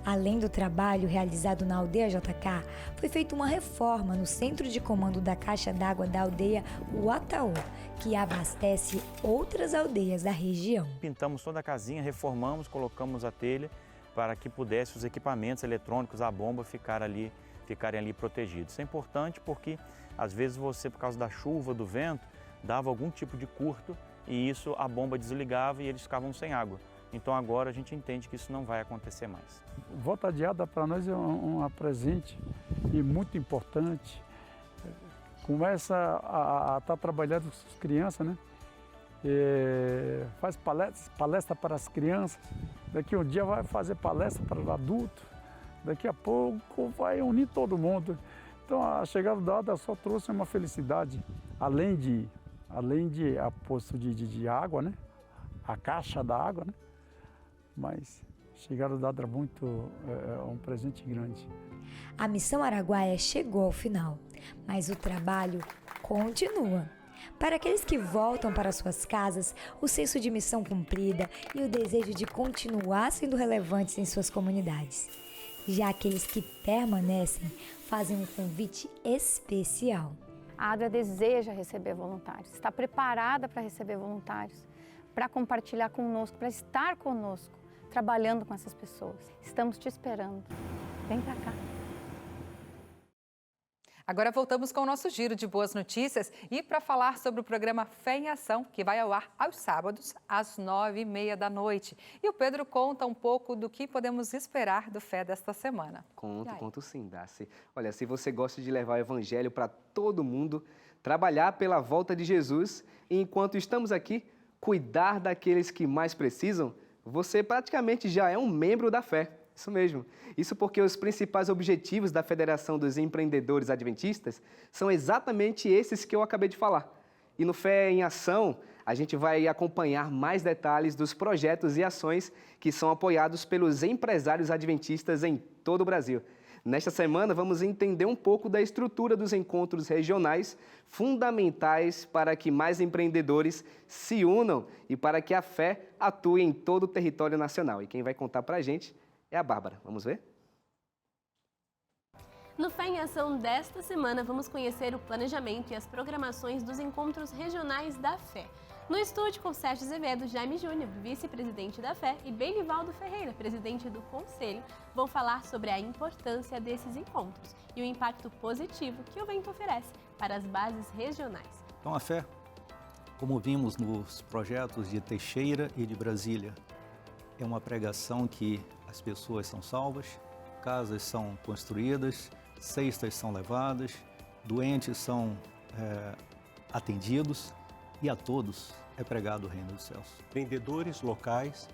Speaker 2: Além do trabalho realizado na aldeia JK, foi feita uma reforma no centro de comando da caixa d'água da aldeia Uataú, que abastece outras aldeias da região.
Speaker 11: Pintamos toda a casinha, reformamos, colocamos a telha para que pudesse os equipamentos eletrônicos, a bomba, ficarem ali protegidos. Isso é importante porque às vezes você, por causa da chuva, do vento, dava algum tipo de curto e isso a bomba desligava e eles ficavam sem água. Então agora a gente entende que isso não vai acontecer mais.
Speaker 28: Volta de ADRA para nós é um presente e muito importante. Começa a estar trabalhando com as crianças, né? Faz palestra para as crianças, daqui um dia vai fazer palestra para o adulto, daqui a pouco vai unir todo mundo. Então a chegada da ADRA só trouxe uma felicidade, além de a poço de água, né? A caixa da água, né? Mas a chegada da ADRA é um presente grande.
Speaker 2: A missão Araguaia chegou ao final, mas o trabalho continua. Para aqueles que voltam para suas casas, o senso de missão cumprida e o desejo de continuar sendo relevantes em suas comunidades. Já aqueles que permanecem fazem um convite especial.
Speaker 10: A ADRA deseja receber voluntários, está preparada para receber voluntários, para compartilhar conosco, para estar conosco, trabalhando com essas pessoas. Estamos te esperando. Vem para cá.
Speaker 16: Agora voltamos com o nosso giro de boas notícias e para falar sobre o programa Fé em Ação, que vai ao ar aos sábados, às 9h30 da noite. E o Pedro conta um pouco do que podemos esperar do Fé desta semana.
Speaker 9: Conto sim, Darcy. Olha, se você gosta de levar o evangelho para todo mundo, trabalhar pela volta de Jesus e, enquanto estamos aqui, cuidar daqueles que mais precisam, você praticamente já é um membro da fé. Isso mesmo. Isso porque os principais objetivos da Federação dos Empreendedores Adventistas são exatamente esses que eu acabei de falar. E no Fé em Ação, a gente vai acompanhar mais detalhes dos projetos e ações que são apoiados pelos empresários adventistas em todo o Brasil. Nesta semana, vamos entender um pouco da estrutura dos encontros regionais, fundamentais para que mais empreendedores se unam e para que a fé atue em todo o território nacional. E quem vai contar para a gente é a Bárbara. Vamos ver?
Speaker 1: No Fé em Ação desta semana, vamos conhecer o planejamento e as programações dos encontros regionais da fé. No estúdio com Sérgio Azevedo, Jaime Júnior, vice-presidente da fé, e Benivaldo Ferreira, presidente do Conselho, vão falar sobre a importância desses encontros e o impacto positivo que o evento oferece para as bases regionais.
Speaker 5: Então a fé, como vimos nos projetos de Teixeira e de Brasília, é uma pregação que as pessoas são salvas, casas são construídas, cestas são levadas, doentes são atendidos e a todos é pregado o reino dos céus.
Speaker 12: Vendedores locais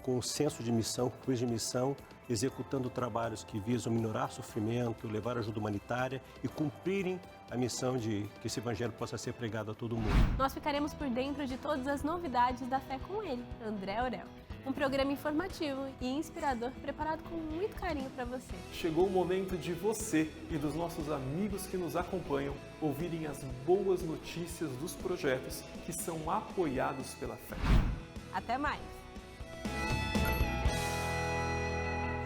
Speaker 12: com senso de missão, cruz de missão, executando trabalhos que visam minorar sofrimento, levar ajuda humanitária e cumprirem a missão de que esse evangelho possa ser pregado a todo mundo.
Speaker 1: Nós ficaremos por dentro de todas as novidades da fé com ele, André Aurel. Um programa informativo e inspirador preparado com muito carinho para você.
Speaker 13: Chegou o momento de você e dos nossos amigos que nos acompanham ouvirem as boas notícias dos projetos que são apoiados pela fé.
Speaker 1: Até mais!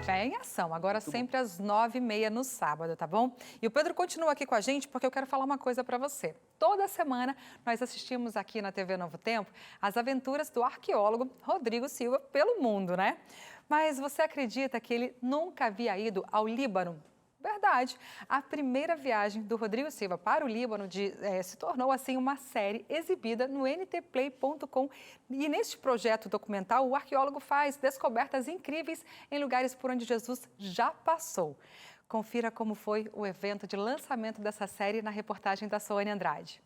Speaker 16: Fé em Ação, agora sempre às 9h30 no sábado, tá bom? E o Pedro continua aqui com a gente porque eu quero falar uma coisa para você. Toda semana nós assistimos aqui na TV Novo Tempo as aventuras do arqueólogo Rodrigo Silva pelo mundo, né? Mas você acredita que ele nunca havia ido ao Líbano? Verdade. A primeira viagem do Rodrigo Silva para o Líbano se tornou assim uma série exibida no ntplay.com. E neste projeto documental, o arqueólogo faz descobertas incríveis em lugares por onde Jesus já passou. Confira como foi o evento de lançamento dessa série na reportagem da Soane Andrade.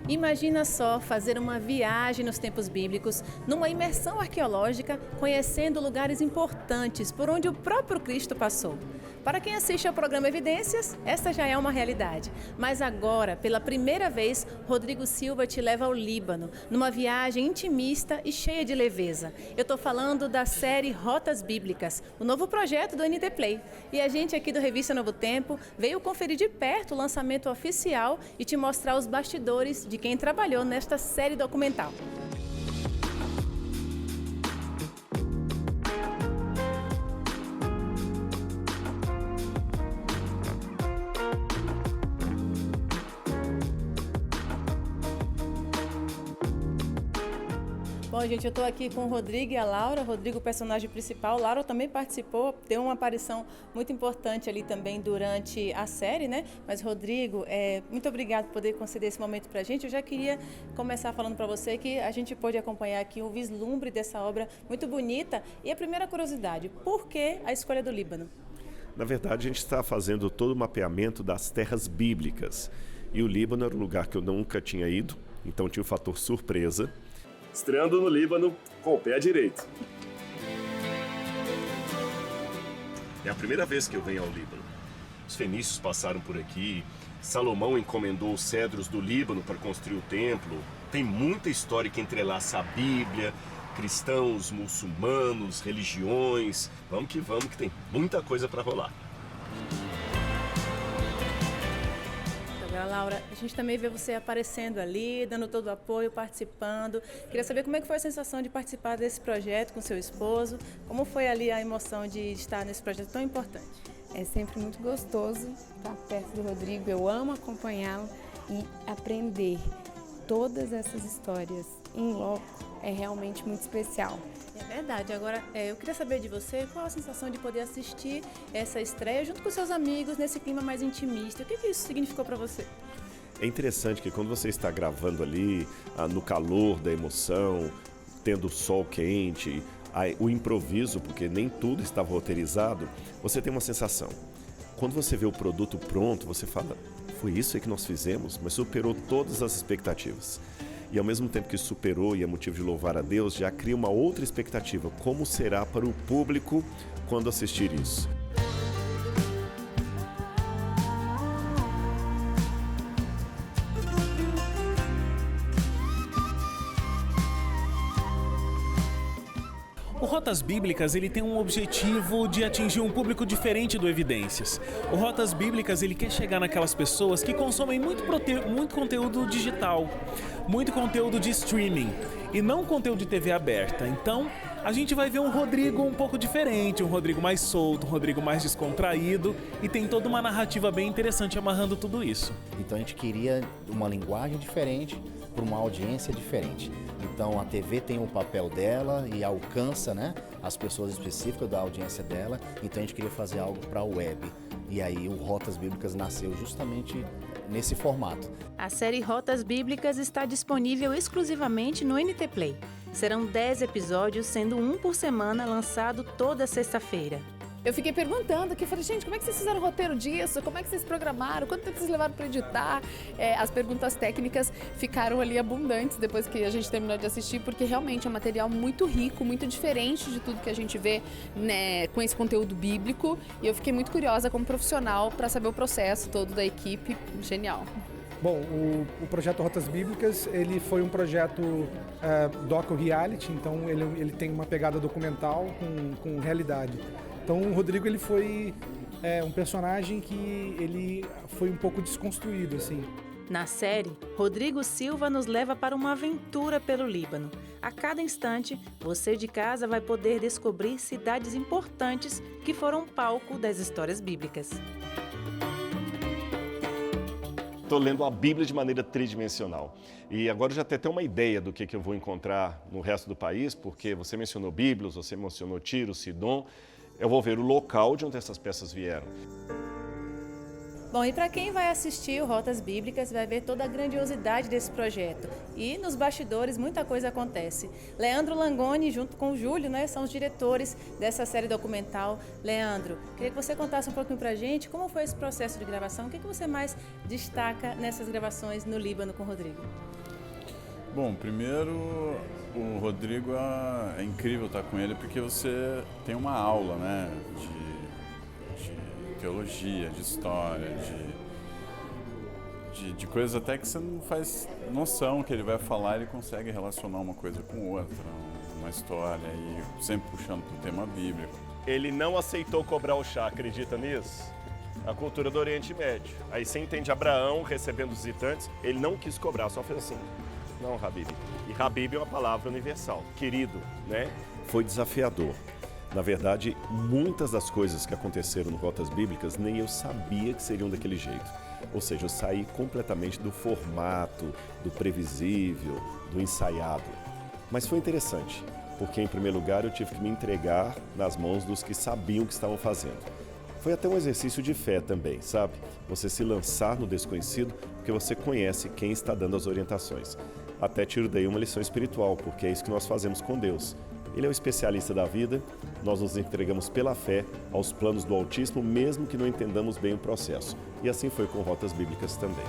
Speaker 14: Imagina só fazer uma viagem nos tempos bíblicos, numa imersão arqueológica, conhecendo lugares importantes por onde o próprio Cristo passou. Para quem assiste ao programa Evidências, esta já é uma realidade. Mas agora, pela primeira vez, Rodrigo Silva te leva ao Líbano, numa viagem intimista e cheia de leveza. Eu estou falando da série Rotas Bíblicas, o novo projeto do NT Play. E a gente aqui do Revista Novo Tempo veio conferir de perto o lançamento oficial e te mostrar os bastidores de quem trabalhou nesta série documental. Bom, gente, eu estou aqui com o Rodrigo e a Laura. Rodrigo, o personagem principal. Laura também participou, deu uma aparição muito importante ali também durante a série, né? Mas, Rodrigo, muito obrigado por poder conceder esse momento para a gente. Eu já queria começar falando para você que a gente pôde acompanhar aqui um vislumbre dessa obra muito bonita. E a primeira curiosidade, por que a escolha do Líbano?
Speaker 15: Na verdade, a gente está fazendo todo o mapeamento das terras bíblicas. E o Líbano era um lugar que eu nunca tinha ido, então tinha o fator surpresa. Estreando no Líbano com o pé direito. É a primeira vez que eu venho ao Líbano. Os fenícios passaram por aqui, Salomão encomendou os cedros do Líbano para construir o templo. Tem muita história que entrelaça a Bíblia, cristãos, muçulmanos, religiões. Vamos que tem muita coisa para rolar.
Speaker 14: Laura, a gente também vê você aparecendo ali, dando todo o apoio, participando. Queria saber como é que foi a sensação de participar desse projeto com seu esposo, como foi ali a emoção de estar nesse projeto tão importante?
Speaker 19: É sempre muito gostoso estar perto do Rodrigo, eu amo acompanhá-lo e aprender todas essas histórias em loco é realmente muito especial.
Speaker 14: É verdade. Agora, eu queria saber de você qual a sensação de poder assistir essa estreia junto com seus amigos nesse clima mais intimista. O que isso significou para você?
Speaker 15: É interessante que quando você está gravando ali, no calor da emoção, tendo o sol quente, o improviso, porque nem tudo estava roteirizado, você tem uma sensação. Quando você vê o produto pronto, você fala, foi isso aí que nós fizemos, mas superou todas as expectativas. E ao mesmo tempo que superou e é motivo de louvar a Deus, já cria uma outra expectativa, como será para o público quando assistir isso.
Speaker 6: O Rotas Bíblicas ele tem um objetivo de atingir um público diferente do Evidências. O Rotas Bíblicas ele quer chegar naquelas pessoas que consomem muito conteúdo digital, muito conteúdo de streaming e não conteúdo de TV aberta. Então, a gente vai ver um Rodrigo um pouco diferente, um Rodrigo mais solto, um Rodrigo mais descontraído e tem toda uma narrativa bem interessante amarrando tudo isso.
Speaker 17: Então a gente queria uma linguagem diferente para uma audiência diferente. Então a TV tem o papel dela e alcança, né, as pessoas específicas da audiência dela. Então a gente queria fazer algo para a web. E aí o Rotas Bíblicas nasceu justamente nesse formato.
Speaker 14: A série Rotas Bíblicas está disponível exclusivamente no NT Play. Serão 10 episódios, sendo um por semana, lançado toda sexta-feira.
Speaker 18: Eu fiquei perguntando aqui, falei, gente, como é que vocês fizeram o roteiro disso? Como é que vocês programaram? Quanto tempo vocês levaram para editar? As perguntas técnicas ficaram ali abundantes depois que a gente terminou de assistir, porque realmente é um material muito rico, muito diferente de tudo que a gente vê, né, com esse conteúdo bíblico. E eu fiquei muito curiosa como profissional para saber o processo todo da equipe. Genial.
Speaker 20: Bom, o projeto Rotas Bíblicas, ele foi um projeto docu-reality, então ele tem uma pegada documental com realidade. Então o Rodrigo ele foi um personagem que ele foi um pouco desconstruído, assim.
Speaker 14: Na série, Rodrigo Silva nos leva para uma aventura pelo Líbano. A cada instante, você de casa vai poder descobrir cidades importantes que foram palco das histórias bíblicas.
Speaker 15: Estou lendo a Bíblia de maneira tridimensional. E agora eu já tenho até uma ideia do que eu vou encontrar no resto do país, porque você mencionou Bíblios, você mencionou Tiro, Sidom. Eu vou ver o local de onde essas peças vieram.
Speaker 14: Bom, e para quem vai assistir o Rotas Bíblicas, vai ver toda a grandiosidade desse projeto. E nos bastidores muita coisa acontece. Leandro Langoni, junto com o Júlio, né, são os diretores dessa série documental. Leandro, queria que você contasse um pouquinho pra gente como foi esse processo de gravação. O que você mais destaca nessas gravações no Líbano com o Rodrigo?
Speaker 22: Bom, primeiro, o Rodrigo é incrível estar com ele porque você tem uma aula, né, de teologia, de história, de coisas até que você não faz noção que ele vai falar, ele consegue relacionar uma coisa com outra, uma história, e sempre puxando para o tema bíblico.
Speaker 15: Ele não aceitou cobrar o chá, acredita nisso? A cultura do Oriente Médio. Aí você entende Abraão recebendo os visitantes, ele não quis cobrar, só fez assim. Não, Habib. E Habib é uma palavra universal, querido, né? Foi desafiador. Na verdade, muitas das coisas que aconteceram no Rotas Bíblicas nem eu sabia que seriam daquele jeito. Ou seja, eu saí completamente do formato, do previsível, do ensaiado. Mas foi interessante, porque em primeiro lugar eu tive que me entregar nas mãos dos que sabiam o que estavam fazendo. Foi até um exercício de fé também, sabe? Você se lançar no desconhecido porque você conhece quem está dando as orientações. Até tiro daí uma lição espiritual, porque é isso que nós fazemos com Deus. Ele é o especialista da vida, nós nos entregamos pela fé aos planos do Altíssimo, mesmo que não entendamos bem o processo. E assim foi com Rotas Bíblicas também.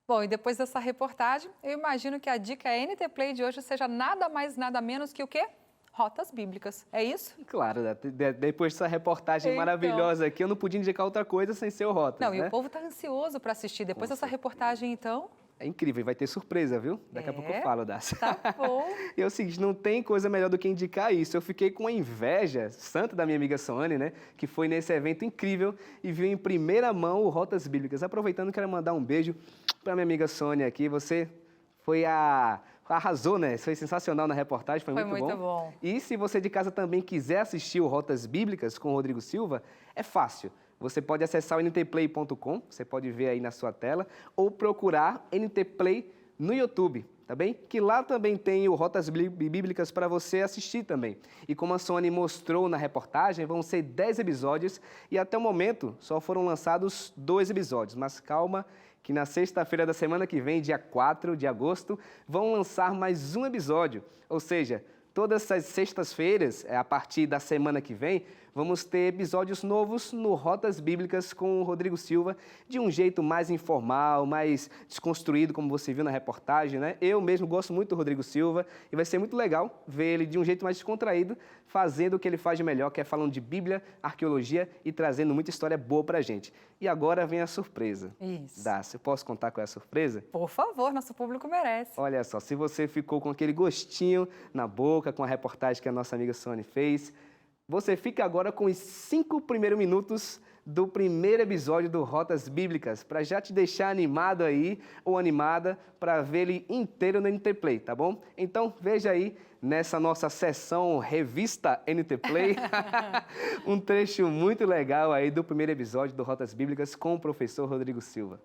Speaker 16: Bom, e depois dessa reportagem, eu imagino que a dica NT Play de hoje seja nada mais, nada menos que o quê? Rotas Bíblicas, é isso?
Speaker 9: Claro, depois dessa reportagem maravilhosa aqui, eu não podia indicar outra coisa sem ser o Rotas,
Speaker 16: Não,
Speaker 9: né?
Speaker 16: E o povo está ansioso para assistir. Depois dessa reportagem, então...
Speaker 9: É incrível, vai ter surpresa, viu? Daqui a pouco eu falo, Dácia.
Speaker 16: Tá bom.
Speaker 9: E é o seguinte, não tem coisa melhor do que indicar isso. Eu fiquei com a inveja santa da minha amiga Soane, né? Que foi nesse evento incrível e viu em primeira mão o Rotas Bíblicas. Aproveitando, quero mandar um beijo para minha amiga Sônia aqui. Você foi a arrasou, né? Foi sensacional na reportagem, foi muito bom. E se você de casa também quiser assistir o Rotas Bíblicas com o Rodrigo Silva, é fácil. Você pode acessar o ntplay.com, você pode ver aí na sua tela, ou procurar NT Play no YouTube, tá bem? Que lá também tem o Rotas Bíblicas para você assistir também. E como a Sônia mostrou na reportagem, vão ser 10 episódios e até o momento só foram lançados 2 episódios. Mas calma, que na sexta-feira da semana que vem, dia 4 de agosto, vão lançar mais um episódio. Ou seja, todas as sextas-feiras, a partir da semana que vem, vamos ter episódios novos no Rotas Bíblicas com o Rodrigo Silva, de um jeito mais informal, mais desconstruído, como você viu na reportagem, né? Eu mesmo gosto muito do Rodrigo Silva e vai ser muito legal ver ele de um jeito mais descontraído, fazendo o que ele faz de melhor, que é falando de Bíblia, arqueologia e trazendo muita história boa pra gente. E agora vem a surpresa.
Speaker 16: Isso.
Speaker 9: Dácia, eu posso contar qual é a surpresa?
Speaker 16: Por favor, nosso público merece.
Speaker 9: Olha só, se você ficou com aquele gostinho na boca com a reportagem que a nossa amiga Sônia fez, você fica agora com os 5 primeiros minutos do primeiro episódio do Rotas Bíblicas, para já te deixar animado aí, ou animada, para ver ele inteiro no NT Play, tá bom? Então, veja aí, nessa nossa sessão Revista NT Play, um trecho muito legal aí do primeiro episódio do Rotas Bíblicas com o professor Rodrigo Silva.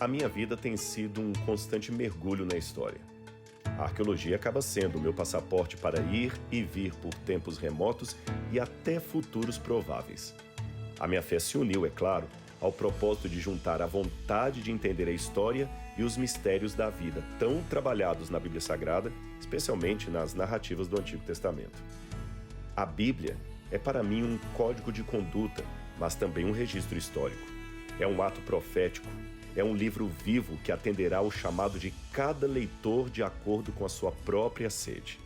Speaker 15: A minha vida tem sido um constante mergulho na história. A arqueologia acaba sendo o meu passaporte para ir e vir por tempos remotos e até futuros prováveis. A minha fé se uniu, é claro, ao propósito de juntar a vontade de entender a história e os mistérios da vida, tão trabalhados na Bíblia Sagrada, especialmente nas narrativas do Antigo Testamento. A Bíblia é para mim um código de conduta, mas também um registro histórico. É um ato profético. É um livro vivo que atenderá ao chamado de cada leitor de acordo com a sua própria sede.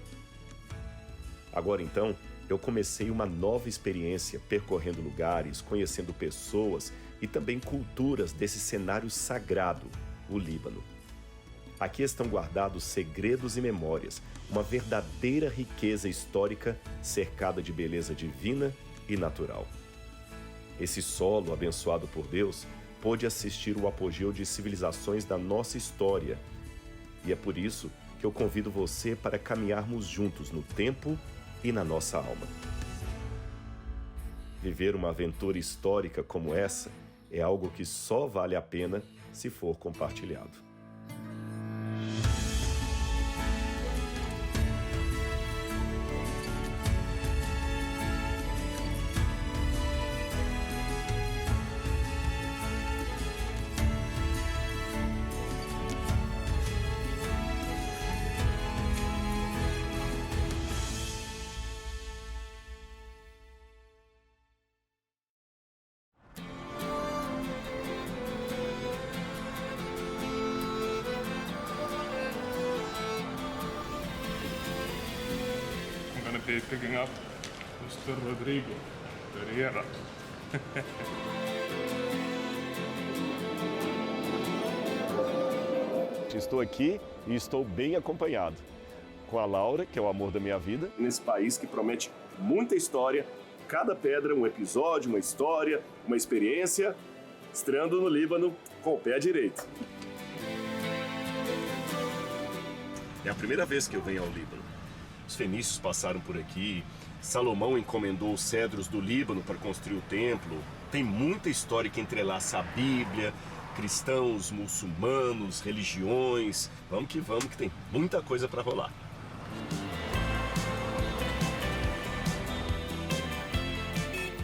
Speaker 15: Agora então, eu comecei uma nova experiência percorrendo lugares, conhecendo pessoas e também culturas desse cenário sagrado, o Líbano. Aqui estão guardados segredos e memórias, uma verdadeira riqueza histórica cercada de beleza divina e natural. Esse solo abençoado por Deus pôde assistir o apogeu de civilizações da nossa história. E é por isso que eu convido você para caminharmos juntos no tempo e na nossa alma. Viver uma aventura histórica como essa é algo que só vale a pena se for compartilhado.
Speaker 3: Picking up Mr. Rodrigo Pereira.
Speaker 15: Estou aqui e estou bem acompanhado. Com a Laura, que é o amor da minha vida. Nesse país que promete muita história, cada pedra um episódio, uma história, uma experiência, estreando no Líbano com o pé direito. É a primeira vez que eu venho ao Líbano. Os fenícios passaram por aqui, Salomão encomendou os cedros do Líbano para construir o templo. Tem muita história que entrelaça a Bíblia, cristãos, muçulmanos, religiões. Vamos, que tem muita coisa para rolar.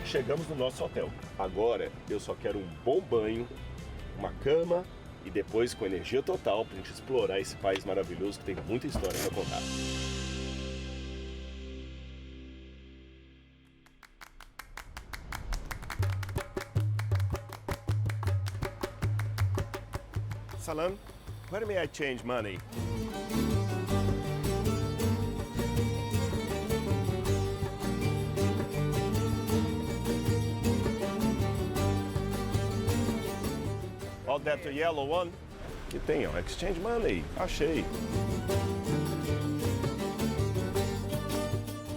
Speaker 15: Chegamos no nosso hotel. Agora eu só quero um bom banho, uma cama e depois com energia total para a gente explorar esse país maravilhoso que tem muita história para contar. Salam, where may I change money? All that yellow one? Que tem, ó, exchange money. Achei.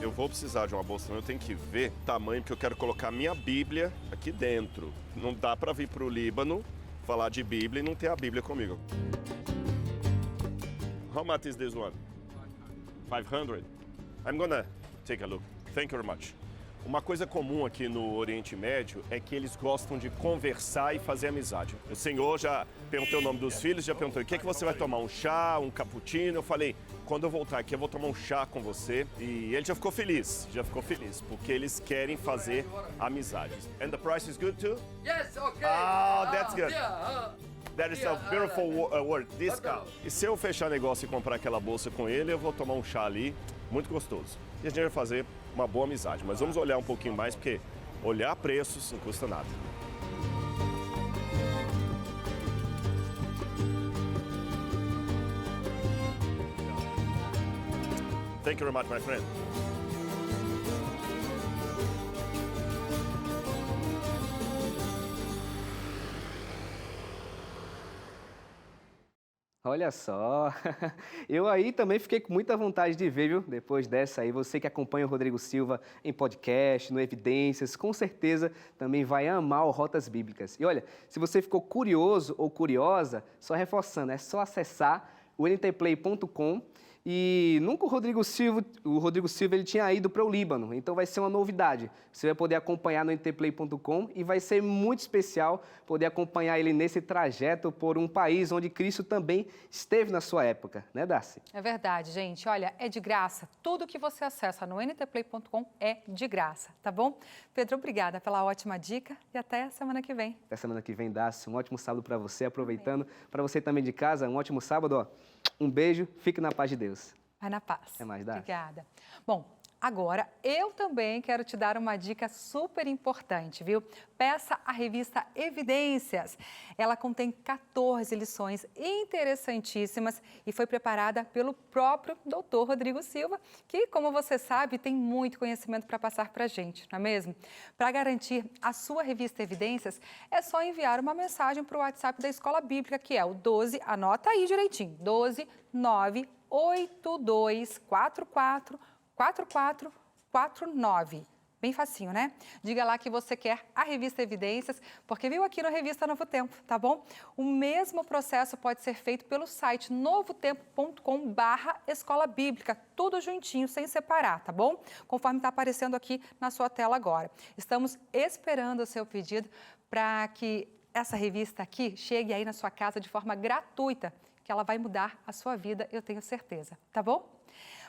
Speaker 15: Eu vou precisar de uma bolsa, eu tenho que ver o tamanho, porque eu quero colocar minha Bíblia aqui dentro. Não dá para vir para o Líbano, falar de Bíblia e não ter a Bíblia comigo. How much is this one? 500? I'm gonna take a look. Thank you very much. Uma coisa comum aqui no Oriente Médio é que eles gostam de conversar e fazer amizade. O senhor já perguntou o nome dos filhos, já perguntou, o que é que você vai tomar? Um chá, um cappuccino? Eu falei, quando eu voltar aqui eu vou tomar um chá com você. E ele já ficou feliz, porque eles querem fazer amizades. And the price is good too?
Speaker 4: Yes, okay.
Speaker 15: Oh, that's good. That is a beautiful word, discount. E se eu fechar negócio e comprar aquela bolsa com ele, eu vou tomar um chá ali, muito gostoso. E a gente vai fazer uma boa amizade. Mas vamos olhar um pouquinho mais, porque olhar preços não custa nada. Thank you very much, my friend.
Speaker 9: Olha só, eu aí também fiquei com muita vontade de ver, viu? Depois dessa aí, você que acompanha o Rodrigo Silva em podcast, no Evidências, com certeza também vai amar o Rotas Bíblicas. E olha, se você ficou curioso ou curiosa, só reforçando, é só acessar o ntplay.com. E nunca o Rodrigo Silva ele tinha ido para o Líbano, então vai ser uma novidade. Você vai poder acompanhar no ntplay.com e vai ser muito especial poder acompanhar ele nesse trajeto por um país onde Cristo também esteve na sua época, né, Darcy?
Speaker 16: É verdade, gente. Olha, é de graça. Tudo que você acessa no ntplay.com é de graça, tá bom? Pedro, obrigada pela ótima dica e até a semana que vem.
Speaker 9: Até semana que vem, Darcy. Um ótimo sábado para você. Aproveitando, para você também de casa, um ótimo sábado, ó. Um beijo, fique na paz de Deus.
Speaker 16: Vai na paz.
Speaker 9: É mais, Darcy.
Speaker 16: Obrigada. Bom, agora eu também quero te dar uma dica super importante, viu? Peça a revista Evidências. Ela contém 14 lições interessantíssimas e foi preparada pelo próprio Dr. Rodrigo Silva, que, como você sabe, tem muito conhecimento para passar para a gente, não é mesmo? Para garantir a sua revista Evidências, é só enviar uma mensagem para o WhatsApp da Escola Bíblica, que é o 12, anota aí direitinho, 12 98244 4449. Bem facinho, né? Diga lá que você quer a revista Evidências, porque viu aqui no Revista Novo Tempo, tá bom? O mesmo processo pode ser feito pelo site novotempo.com/escola bíblica, tudo juntinho, sem separar, tá bom? Conforme está aparecendo aqui na sua tela agora. Estamos esperando o seu pedido para que essa revista aqui chegue aí na sua casa de forma gratuita, que ela vai mudar a sua vida, eu tenho certeza, tá bom?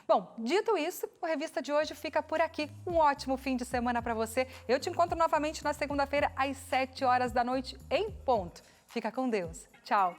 Speaker 16: Bom, dito isso, o Revista de hoje fica por aqui. Um ótimo fim de semana para você. Eu te encontro novamente na segunda-feira, às 7 horas da noite, em ponto. Fica com Deus. Tchau.